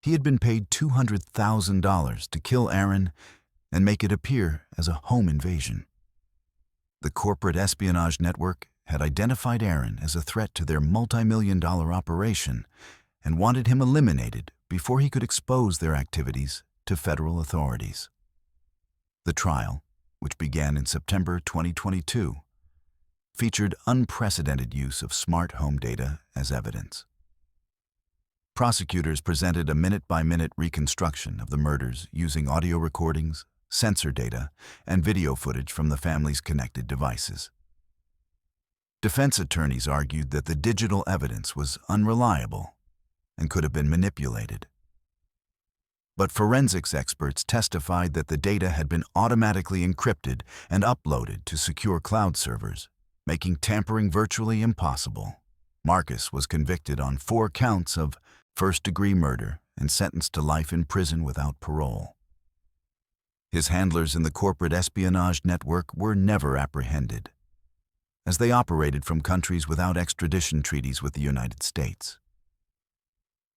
A: He had been paid $200,000 to kill Aaron and make it appear as a home invasion. The corporate espionage network had identified Aaron as a threat to their multi-million-dollar operation and wanted him eliminated before he could expose their activities to federal authorities. The trial, which began in September 2022, featured unprecedented use of smart home data as evidence. Prosecutors presented a minute-by-minute reconstruction of the murders using audio recordings, sensor data, and video footage from the family's connected devices. Defense attorneys argued that the digital evidence was unreliable and could have been manipulated. But forensics experts testified that the data had been automatically encrypted and uploaded to secure cloud servers, making tampering virtually impossible. Marcus was convicted on 4 counts of first-degree murder and sentenced to life in prison without parole. His handlers in the corporate espionage network were never apprehended, as they operated from countries without extradition treaties with the United States.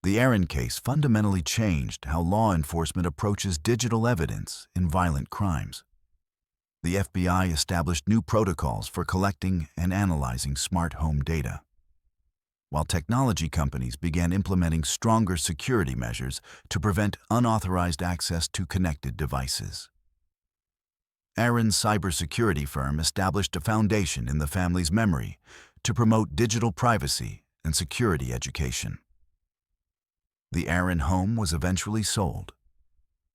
A: The Aaron case fundamentally changed how law enforcement approaches digital evidence in violent crimes. The FBI established new protocols for collecting and analyzing smart home data, while technology companies began implementing stronger security measures to prevent unauthorized access to connected devices. Aaron's cybersecurity firm established a foundation in the family's memory to promote digital privacy and security education. The Aaron home was eventually sold,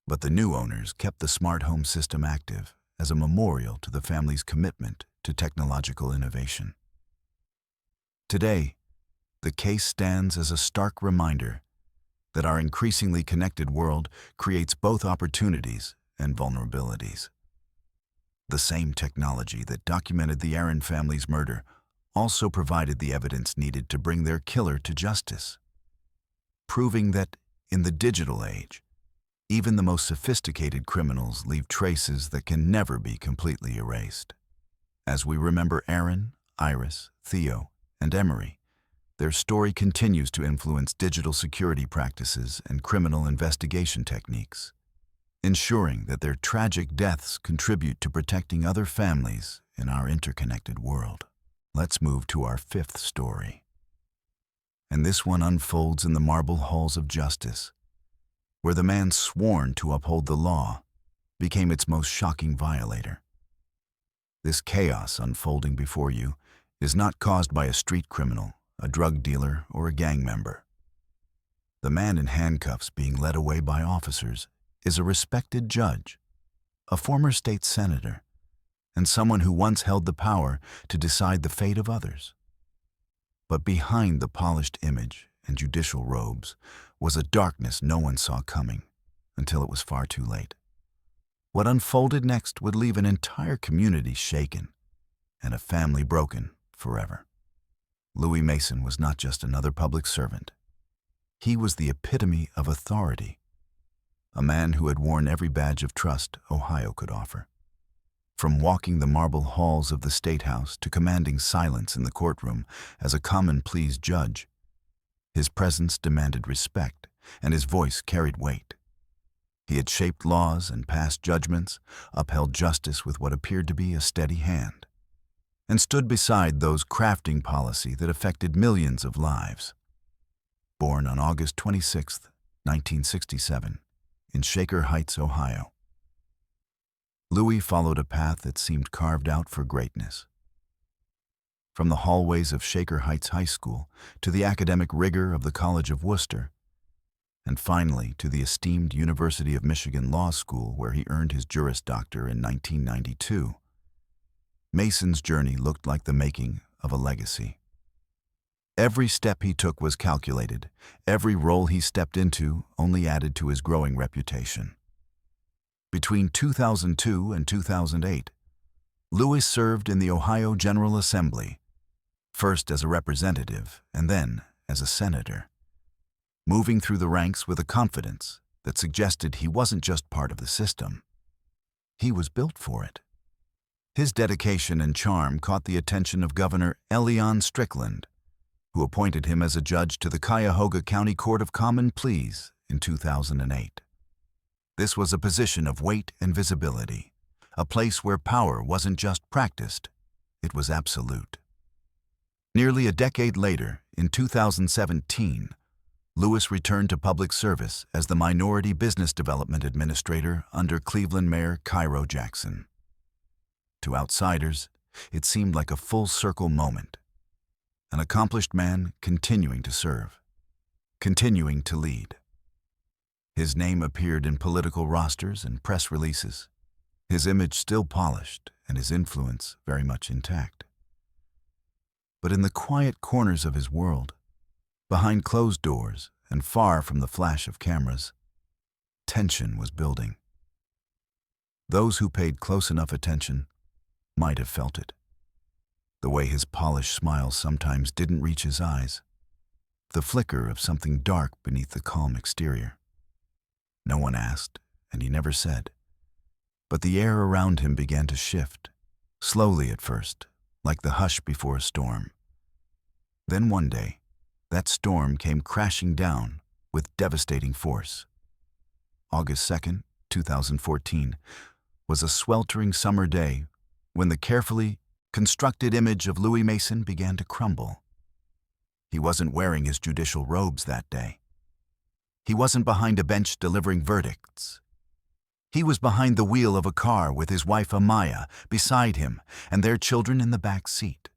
A: but the new owners kept the smart home system active as a memorial to the family's commitment to technological innovation. Today, the case stands as a stark reminder that our increasingly connected world creates both opportunities and vulnerabilities. The same technology that documented the Aaron family's murder also provided the evidence needed to bring their killer to justice, proving that, in the digital age, even the most sophisticated criminals leave traces that can never be completely erased. As we remember Aaron, Iris, Theo, and Emery, their story continues to influence digital security practices and criminal investigation techniques, ensuring that their tragic deaths contribute to protecting other families in our interconnected world. Let's move to our 5th story. And this one unfolds in the marble halls of justice, where the man sworn to uphold the law became its most shocking violator. This chaos unfolding before you is not caused by a street criminal, a drug dealer, or a gang member. The man in handcuffs being led away by officers is a respected judge, a former state senator, and someone who once held the power to decide the fate of others. But behind the polished image and judicial robes was a darkness no one saw coming until it was far too late. What unfolded next would leave an entire community shaken and a family broken forever. Louis Mason was not just another public servant. He was the epitome of authority, a man who had worn every badge of trust Ohio could offer. From walking the marble halls of the State House to commanding silence in the courtroom as a common pleas judge, his presence demanded respect, and his voice carried weight. He had shaped laws and passed judgments, upheld justice with what appeared to be a steady hand, and stood beside those crafting policy that affected millions of lives. Born on August 26, 1967, in Shaker Heights, Ohio, Louis followed a path that seemed carved out for greatness. from the hallways of Shaker Heights High School to the academic rigor of the College of Worcester, and finally to the esteemed University of Michigan Law School where he earned his Juris Doctor in 1992. Mason's journey looked like the making of a legacy. Every step he took was calculated. Every role he stepped into only added to his growing reputation. Between 2002 and 2008, Lewis served in the Ohio General Assembly, first as a representative and then as a senator, moving through the ranks with a confidence that suggested he wasn't just part of the system. He was built for it. His dedication and charm caught the attention of Governor Elion Strickland, who appointed him as a judge to the Cuyahoga County Court of Common Pleas in 2008. This was a position of weight and visibility, a place where power wasn't just practiced, it was absolute. Nearly a decade later, in 2017, Lewis returned to public service as the Minority Business Development Administrator under Cleveland Mayor Cairo Jackson. To outsiders, it seemed like a full-circle moment. An accomplished man continuing to serve, continuing to lead. His name appeared in political rosters and press releases, his image still polished and his influence very much intact. But in the quiet corners of his world, behind closed doors and far from the flash of cameras, tension was building. Those who paid close enough attention might have felt it. The way his polished smile sometimes didn't reach his eyes, the flicker of something dark beneath the calm exterior. No one asked, and he never said. But the air around him began to shift, slowly at first, like the hush before a storm. Then one day, that storm came crashing down with devastating force. August 2nd, 2014, was a sweltering summer day when the carefully constructed image of Louis Mason began to crumble. He wasn't wearing his judicial robes that day. He wasn't behind a bench delivering verdicts. He was behind the wheel of a car with his wife Amaya beside him and their children in the back seat.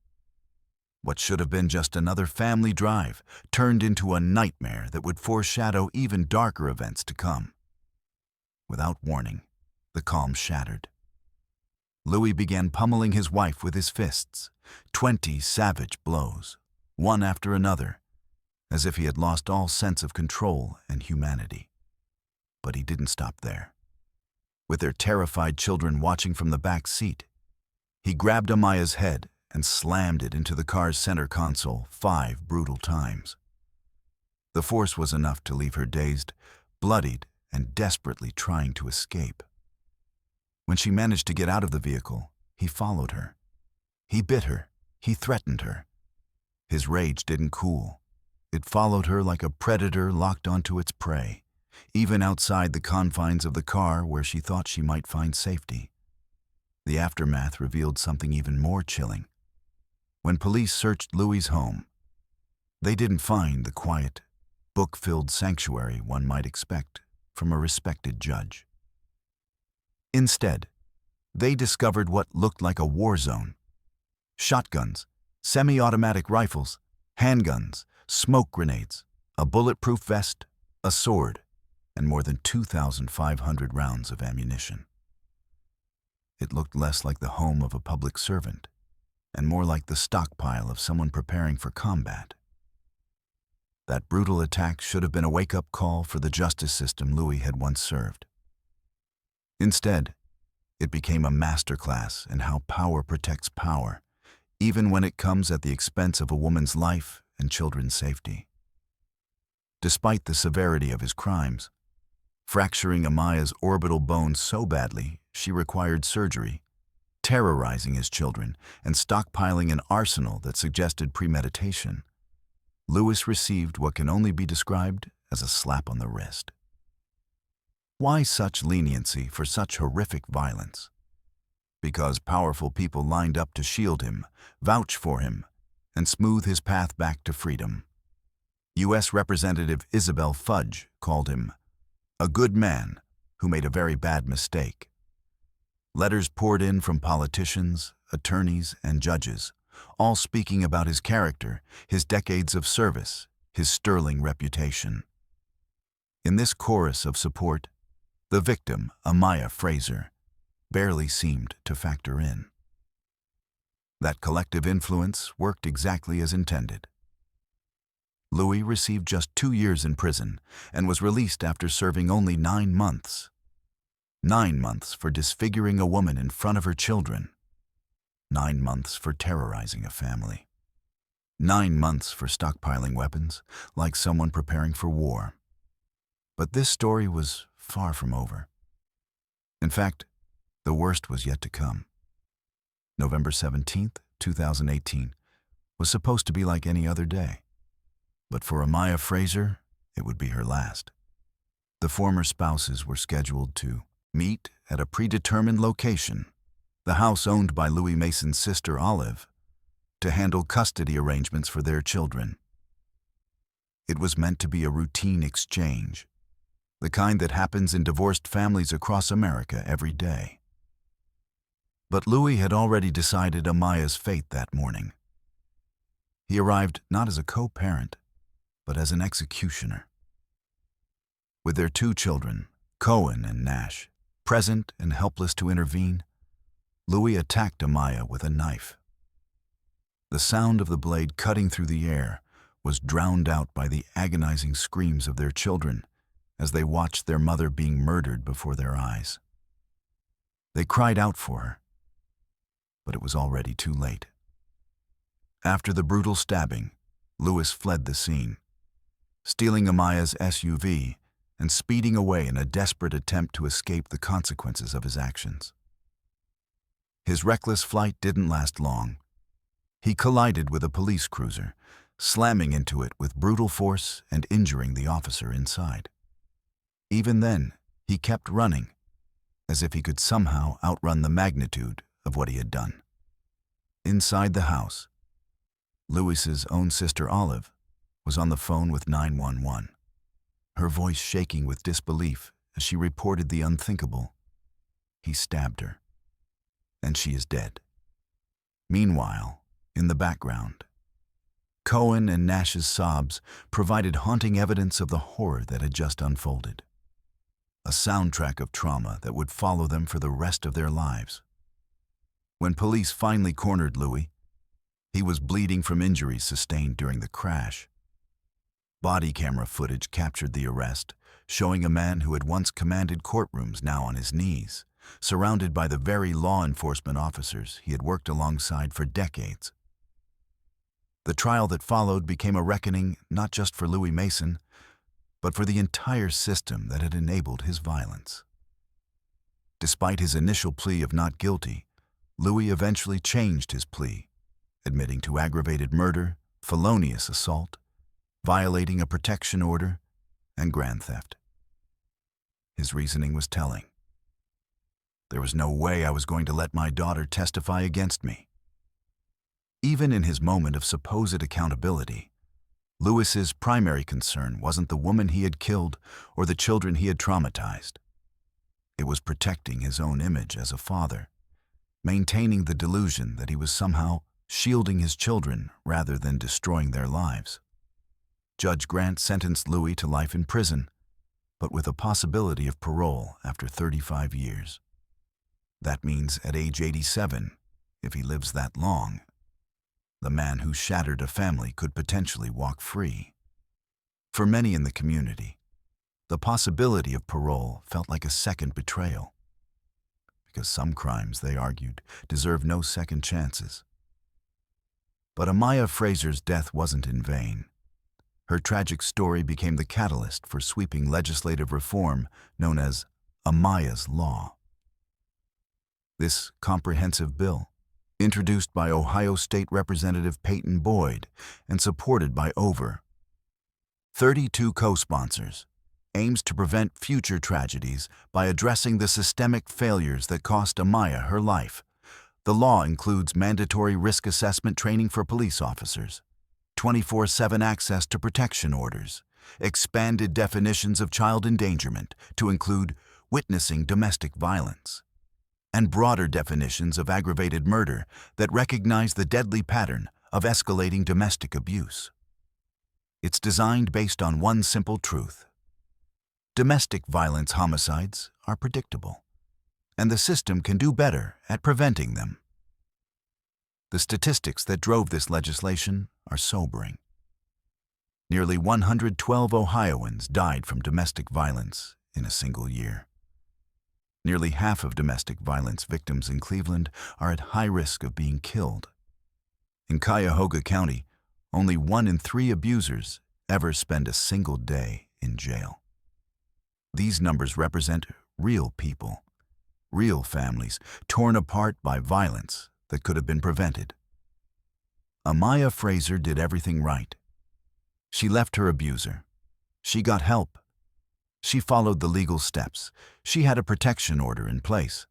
A: What should have been just another family drive turned into a nightmare that would foreshadow even darker events to come. Without warning, the calm shattered. Louis began pummeling his wife with his fists, 20 savage blows, one after another, as if he had lost all sense of control and humanity. But he didn't stop there. With their terrified children watching from the back seat, he grabbed Amaya's head and slammed it into the car's center console 5 brutal times. The force was enough to leave her dazed, bloodied, and desperately trying to escape. When she managed to get out of the vehicle, he followed her. He bit her. He threatened her. His rage didn't cool. It followed her like a predator locked onto its prey, even outside the confines of the car where she thought she might find safety. The aftermath revealed something even more chilling. When police searched Louis's home, they didn't find the quiet, book-filled sanctuary one might expect from a respected judge. Instead, they discovered what looked like a war zone. Shotguns, semi-automatic rifles, handguns, smoke grenades, a bulletproof vest, a sword, and more than 2,500 rounds of ammunition. It looked less like the home of a public servant and more like the stockpile of someone preparing for combat. That brutal attack should have been a wake-up call for the justice system Louis had once served. Instead, it became a masterclass in how power protects power, even when it comes at the expense of a woman's life and children's safety. Despite the severity of his crimes, fracturing Amaya's orbital bone so badly she required surgery, terrorizing his children, and stockpiling an arsenal that suggested premeditation, Lewis received what can only be described as a slap on the wrist. Why such leniency for such horrific violence? Because powerful people lined up to shield him, vouch for him, and smooth his path back to freedom. U.S. Representative Isabel Fudge called him a good man who made a very bad mistake. Letters poured in from politicians, attorneys, and judges, all speaking about his character, his decades of service, his sterling reputation. In this chorus of support, the victim, Amaya Fraser, barely seemed to factor in. That collective influence worked exactly as intended. Louis received just 2 years in prison and was released after serving only 9 months. 9 months for disfiguring a woman in front of her children. 9 months for terrorizing a family. 9 months for stockpiling weapons, like someone preparing for war. But this story was far from over. In fact, the worst was yet to come. November 17th, 2018, was supposed to be like any other day. But for Amaya Fraser, it would be her last. The former spouses were scheduled to meet at a predetermined location, the house owned by Louis Mason's sister Olive, to handle custody arrangements for their children. It was meant to be a routine exchange, the kind that happens in divorced families across America every day. But Louis had already decided Amaya's fate that morning. He arrived not as a co-parent, but as an executioner. With their 2 children, Cohen and Nash, present and helpless to intervene, Louis attacked Amaya with a knife. The sound of the blade cutting through the air was drowned out by the agonizing screams of their children as they watched their mother being murdered before their eyes. They cried out for her, but it was already too late. After the brutal stabbing, Louis fled the scene, stealing Amaya's SUV and speeding away in a desperate attempt to escape the consequences of his actions. His reckless flight didn't last long. He collided with a police cruiser, slamming into it with brutal force and injuring the officer inside. Even then, he kept running, as if he could somehow outrun the magnitude of what he had done. Inside the house, Louis's own sister Olive was on the phone with 911, her voice shaking with disbelief as she reported the unthinkable. He stabbed her, and she is dead. Meanwhile, in the background, Cohen and Nash's sobs provided haunting evidence of the horror that had just unfolded. A soundtrack of trauma that would follow them for the rest of their lives. When police finally cornered Louis, he was bleeding from injuries sustained during the crash. Body camera footage captured the arrest, showing a man who had once commanded courtrooms now on his knees, surrounded by the very law enforcement officers he had worked alongside for decades. The trial that followed became a reckoning not just for Louis Mason, but for the entire system that had enabled his violence. Despite his initial plea of not guilty, Louis eventually changed his plea, admitting to aggravated murder, felonious assault, violating a protection order, and grand theft. His reasoning was telling. There was no way I was going to let my daughter testify against me. Even in his moment of supposed accountability, Louis's primary concern wasn't the woman he had killed or the children he had traumatized. It was protecting his own image as a father, maintaining the delusion that he was somehow shielding his children rather than destroying their lives. Judge Grant sentenced Louis to life in prison, but with a possibility of parole after 35 years. That means at age 87, if he lives that long, the man who shattered a family could potentially walk free. For many in the community, the possibility of parole felt like a second betrayal, because some crimes, they argued, deserve no second chances. But Amaya Fraser's death wasn't in vain. Her tragic story became the catalyst for sweeping legislative reform known as Amaya's Law. This comprehensive bill, introduced by Ohio State Representative Peyton Boyd and supported by over 32 co-sponsors, aims to prevent future tragedies by addressing the systemic failures that cost Amaya her life. The law includes mandatory risk assessment training for police officers, 24/7 access to protection orders, expanded definitions of child endangerment to include witnessing domestic violence, and broader definitions of aggravated murder that recognize the deadly pattern of escalating domestic abuse. It's designed based on one simple truth. Domestic violence homicides are predictable, and the system can do better at preventing them. The statistics that drove this legislation are sobering. Nearly 112 Ohioans died from domestic violence in a single year. Nearly half of domestic violence victims in Cleveland are at high risk of being killed. In Cuyahoga County, only 1 in 3 abusers ever spend a single day in jail. These numbers represent real people, real families torn apart by violence that could have been prevented. Amaya Fraser did everything right. She left her abuser. She got help. She followed the legal steps. She had a protection order in place.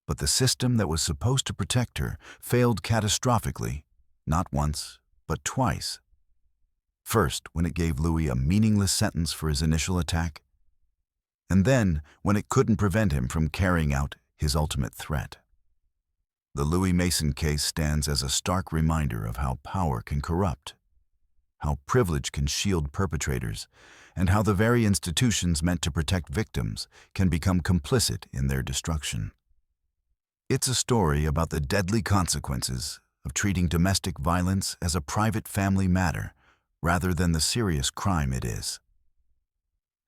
A: But the system that was supposed to protect her failed catastrophically, not once, but twice. First, when it gave Louis a meaningless sentence for his initial attack, and then when it couldn't prevent him from carrying out his ultimate threat. The Louis Mason case stands as a stark reminder of how power can corrupt, how privilege can shield perpetrators, and how the very institutions meant to protect victims can become complicit in their destruction. It's a story about the deadly consequences of treating domestic violence as a private family matter rather than the serious crime it is.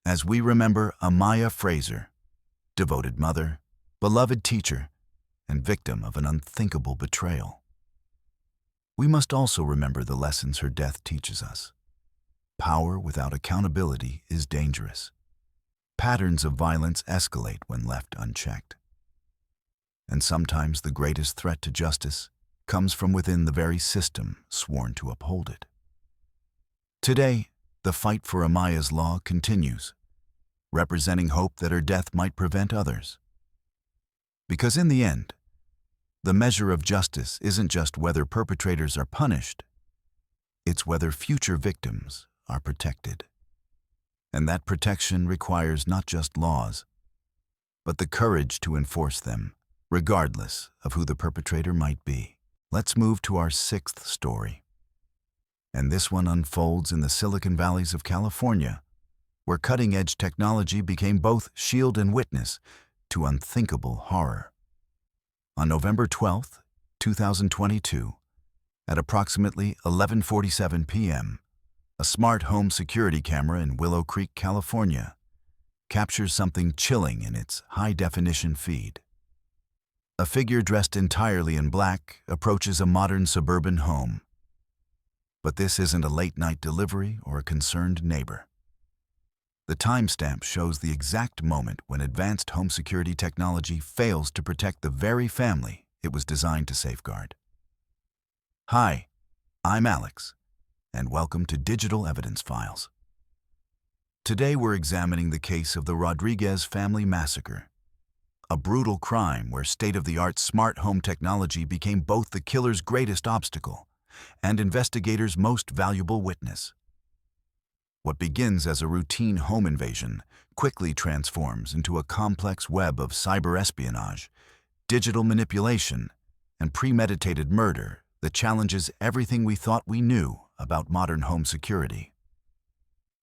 A: As we remember Amaya Fraser, devoted mother, beloved teacher, and victim of an unthinkable betrayal, we must also remember the lessons her death teaches us. Power without accountability is dangerous. Patterns of violence escalate when left unchecked. And sometimes the greatest threat to justice comes from within the very system sworn to uphold it. Today, the fight for Amaya's law continues, representing hope that her death might prevent others. Because in the end, the measure of justice isn't just whether perpetrators are punished, it's whether future victims are protected. And that protection requires not just laws, but the courage to enforce them, regardless of who the perpetrator might be. Let's move to our 6th story. And this one unfolds in the Silicon Valleys of California, where cutting-edge technology became both shield and witness to unthinkable horror. On November 12, 2022, at approximately 11:47 p.m., a smart home security camera in Willow Creek, California, captures something chilling in its high-definition feed. A figure dressed entirely in black approaches a modern suburban home. But this isn't a late-night delivery or a concerned neighbor. The timestamp shows the exact moment when advanced home security technology fails to protect the very family it was designed to safeguard. Hi, I'm Alex, and welcome to Digital Evidence Files. Today we're examining the case of the Rodriguez family massacre, a brutal crime where state-of-the-art smart home technology became both the killer's greatest obstacle and investigators' most valuable witness. What begins as a routine home invasion quickly transforms into a complex web of cyber-espionage, digital manipulation, and premeditated murder that challenges everything we thought we knew about modern home security.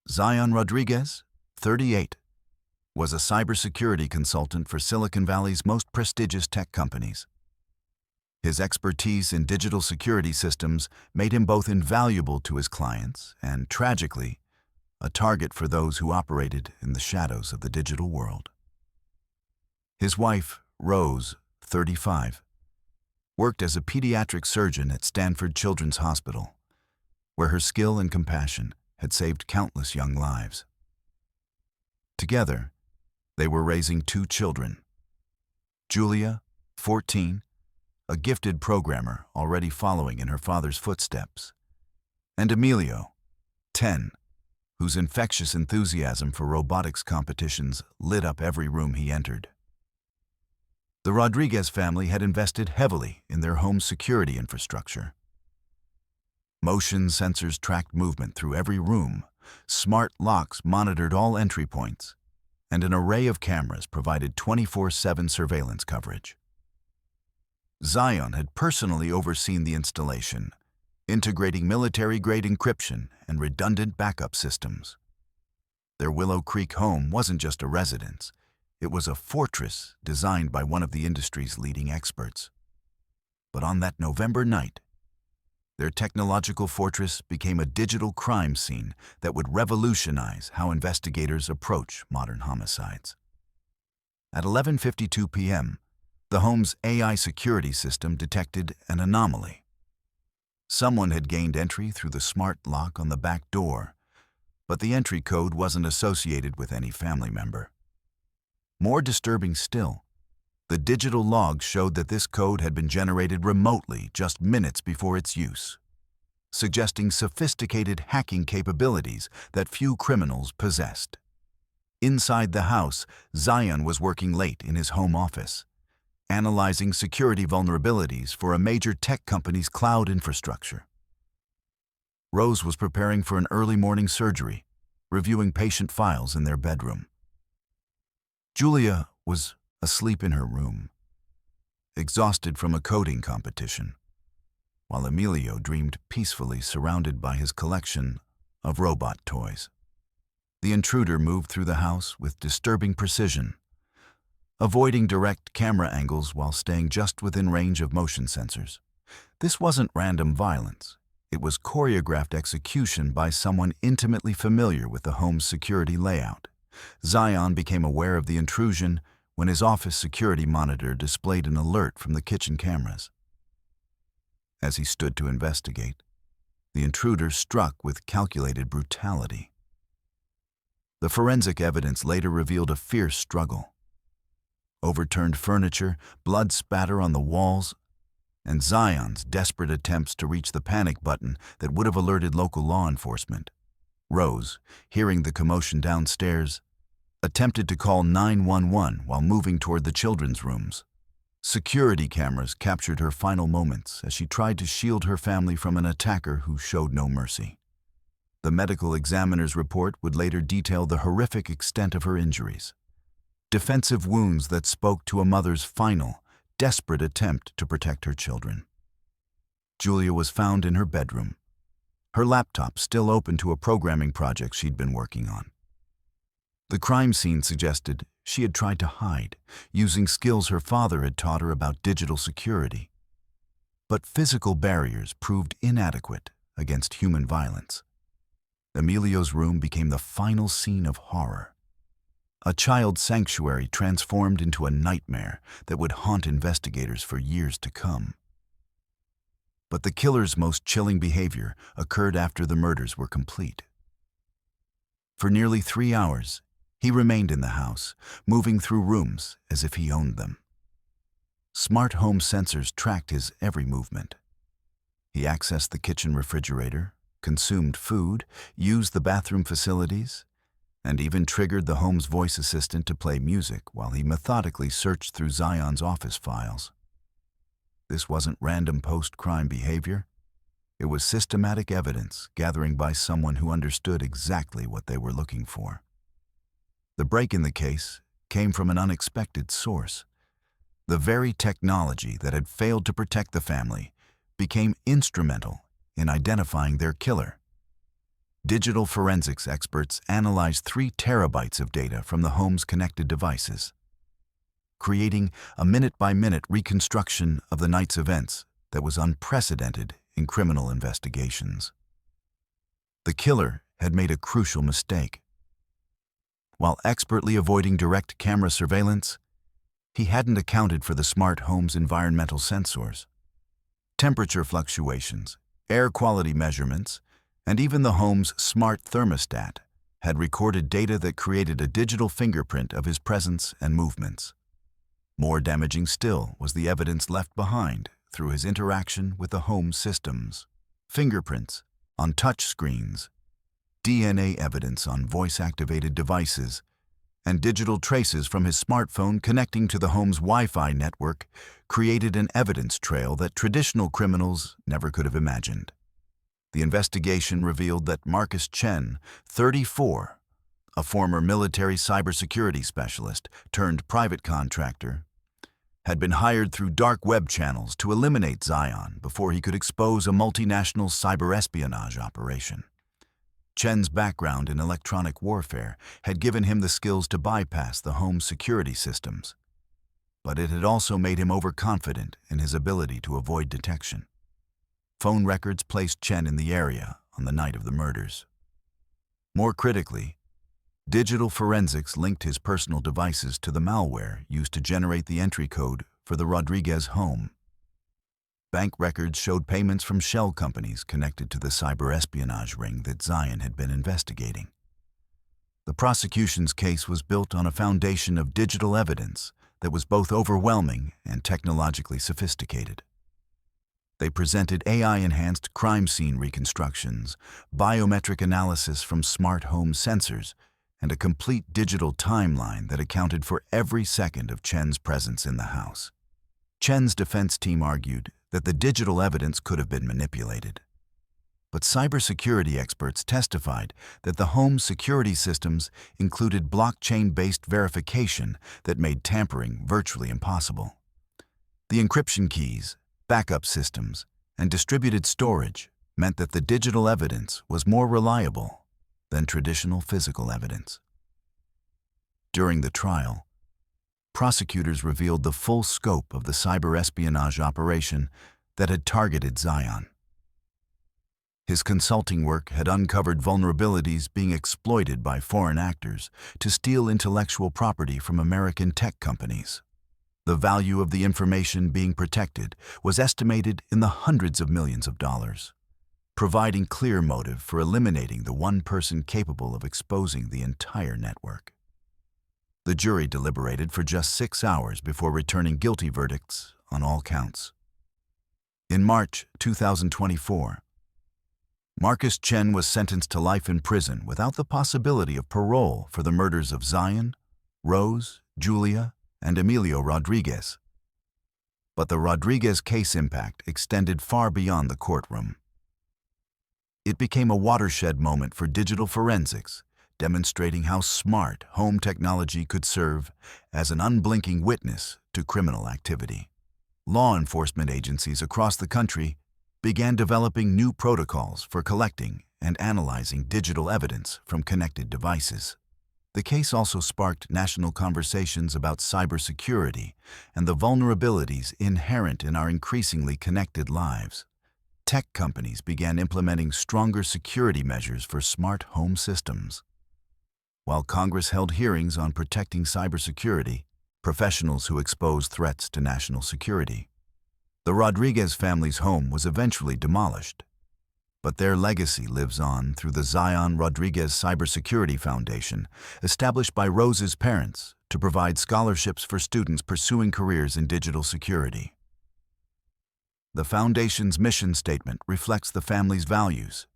A: Zion Rodriguez, 38, was a cybersecurity consultant for Silicon Valley's most prestigious tech companies. His expertise in digital security systems made him both invaluable to his clients and, tragically, a target for those who operated in the shadows of the digital world. His wife, Rose, 35, worked as a pediatric surgeon at Stanford Children's Hospital, where her skill and compassion had saved countless young lives. Together, they were raising 2 children. Julia, 14, a gifted programmer already following in her father's footsteps, and Emilio, 10, whose infectious enthusiasm for robotics competitions lit up every room he entered. The Rodriguez family had invested heavily in their home security infrastructure. Motion sensors tracked movement through every room, smart locks monitored all entry points, and an array of cameras provided 24/7 surveillance coverage. Zion had personally overseen the installation, integrating military-grade encryption and redundant backup systems. Their Willow Creek home wasn't just a residence, it was a fortress designed by one of the industry's leading experts. But on that November night, their technological fortress became a digital crime scene that would revolutionize how investigators approach modern homicides. At 11:52 p.m., the home's AI security system detected an anomaly. Someone had gained entry through the smart lock on the back door, but the entry code wasn't associated with any family member. More disturbing still, the digital logs showed that this code had been generated remotely just minutes before its use, suggesting sophisticated hacking capabilities that few criminals possessed. Inside the house, Zion was working late in his home office, analyzing security vulnerabilities for a major tech company's cloud infrastructure. Rose was preparing for an early morning surgery, reviewing patient files in their bedroom. Julia was asleep in her room, exhausted from a coding competition, while Emilio dreamed peacefully surrounded by his collection of robot toys. The intruder moved through the house with disturbing precision, avoiding direct camera angles while staying just within range of motion sensors. This wasn't random violence. It was choreographed execution by someone intimately familiar with the home's security layout. Zion became aware of the intrusion when his office security monitor displayed an alert from the kitchen cameras. As he stood to investigate, the intruder struck with calculated brutality. The forensic evidence later revealed a fierce struggle. Overturned furniture, blood spatter on the walls, and Zion's desperate attempts to reach the panic button that would have alerted local law enforcement. Rose, hearing the commotion downstairs, attempted to call 911 while moving toward the children's rooms. Security cameras captured her final moments as she tried to shield her family from an attacker who showed no mercy. The medical examiner's report would later detail the horrific extent of her injuries. Defensive wounds that spoke to a mother's final, desperate attempt to protect her children. Julia was found in her bedroom, her laptop still open to a programming project she'd been working on. The crime scene suggested she had tried to hide, using skills her father had taught her about digital security. But physical barriers proved inadequate against human violence. Emilio's room became the final scene of horror. A child sanctuary transformed into a nightmare that would haunt investigators for years to come. But the killer's most chilling behavior occurred after the murders were complete. For nearly 3 hours, he remained in the house, moving through rooms as if he owned them. Smart home sensors tracked his every movement. He accessed the kitchen refrigerator, consumed food, used the bathroom facilities, and even triggered the home's voice assistant to play music while he methodically searched through Zion's office files. This wasn't random post-crime behavior. It was systematic evidence gathering by someone who understood exactly what they were looking for. The break in the case came from an unexpected source. The very technology that had failed to protect the family became instrumental in identifying their killer. Digital forensics experts analyzed 3 terabytes of data from the home's connected devices, creating a minute-by-minute reconstruction of the night's events that was unprecedented in criminal investigations. The killer had made a crucial mistake. While expertly avoiding direct camera surveillance, he hadn't accounted for the smart home's environmental sensors. Temperature fluctuations, air quality measurements, and even the home's smart thermostat had recorded data that created a digital fingerprint of his presence and movements. More damaging still was the evidence left behind through his interaction with the home systems. Fingerprints on touch screens, DNA evidence on voice-activated devices, and digital traces from his smartphone connecting to the home's Wi-Fi network created an evidence trail that traditional criminals never could have imagined. The investigation revealed that Marcus Chen, 34, a former military cybersecurity specialist turned private contractor, had been hired through dark web channels to eliminate Zion before he could expose a multinational cyber-espionage operation. Chen's background in electronic warfare had given him the skills to bypass the home security systems, but it had also made him overconfident in his ability to avoid detection. Phone records placed Chen in the area on the night of the murders. More critically, digital forensics linked his personal devices to the malware used to generate the entry code for the Rodriguez home. Bank records showed payments from shell companies connected to the cyber-espionage ring that Zion had been investigating. The prosecution's case was built on a foundation of digital evidence that was both overwhelming and technologically sophisticated. They presented AI-enhanced crime scene reconstructions, biometric analysis from smart home sensors, and a complete digital timeline that accounted for every second of Chen's presence in the house. Chen's defense team argued that the digital evidence could have been manipulated. But cybersecurity experts testified that the home security systems included blockchain-based verification that made tampering virtually impossible. The encryption keys, backup systems, and distributed storage meant that the digital evidence was more reliable than traditional physical evidence. During the trial, prosecutors revealed the full scope of the cyber-espionage operation that had targeted Zion. His consulting work had uncovered vulnerabilities being exploited by foreign actors to steal intellectual property from American tech companies. The value of the information being protected was estimated in the hundreds of millions of dollars, providing clear motive for eliminating the one person capable of exposing the entire network. The jury deliberated for just 6 hours before returning guilty verdicts on all counts. In March 2024, Marcus Chen was sentenced to life in prison without the possibility of parole for the murders of Zion, Rose, Julia, and Emilio Rodriguez. But the Rodriguez case impact extended far beyond the courtroom. It became a watershed moment for digital forensics, demonstrating how smart home technology could serve as an unblinking witness to criminal activity. Law enforcement agencies across the country began developing new protocols for collecting and analyzing digital evidence from connected devices. The case also sparked national conversations about cybersecurity and the vulnerabilities inherent in our increasingly connected lives. Tech companies began implementing stronger security measures for smart home systems. While Congress held hearings on protecting cybersecurity, professionals who exposed threats to national security, the Rodriguez family's home was eventually demolished. But their legacy lives on through the Zion Rodriguez Cybersecurity Foundation, established by Rose's parents to provide scholarships for students pursuing careers in digital security. The foundation's mission statement reflects the family's values: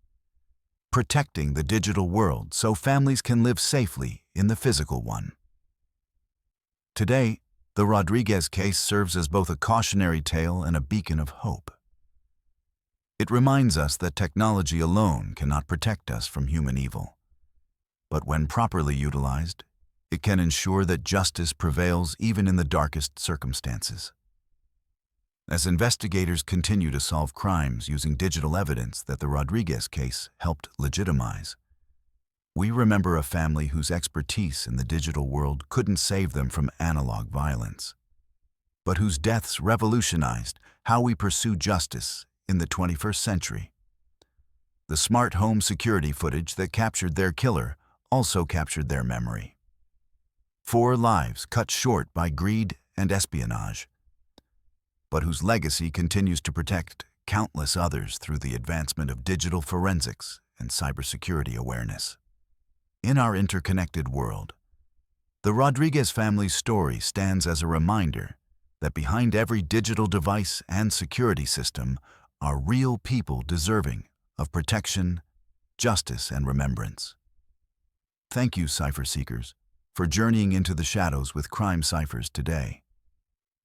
A: protecting the digital world so families can live safely in the physical one. Today, the Rodriguez case serves as both a cautionary tale and a beacon of hope. It reminds us that technology alone cannot protect us from human evil, but when properly utilized, it can ensure that justice prevails even in the darkest circumstances. As investigators continue to solve crimes using digital evidence that the Rodriguez case helped legitimize, we remember a family whose expertise in the digital world couldn't save them from analog violence, but whose deaths revolutionized how we pursue justice in the 21st century. The smart home security footage that captured their killer also captured their memory. 4 lives cut short by greed and espionage, but whose legacy continues to protect countless others through the advancement of digital forensics and cybersecurity awareness. In our interconnected world, the Rodriguez family's story stands as a reminder that behind every digital device and security system are real people deserving of protection, justice, and remembrance. Thank you, Cipher Seekers, for journeying into the shadows with Crime Ciphers today.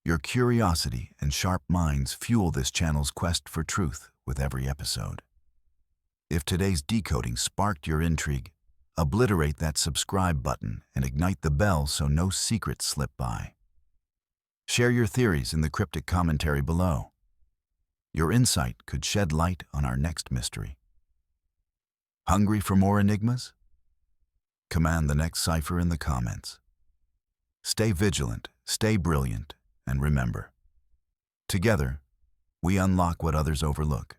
A: Your curiosity and sharp minds fuel this channel's quest for truth with every episode. If today's decoding sparked your intrigue, Obliterate that subscribe button and ignite the bell so no secrets slip by. Share your theories in the cryptic commentary below. Your insight could shed light on our next mystery. Hungry for more enigmas? Command the next cipher in the comments. Stay vigilant, stay brilliant, and remember, together, we unlock what others overlook.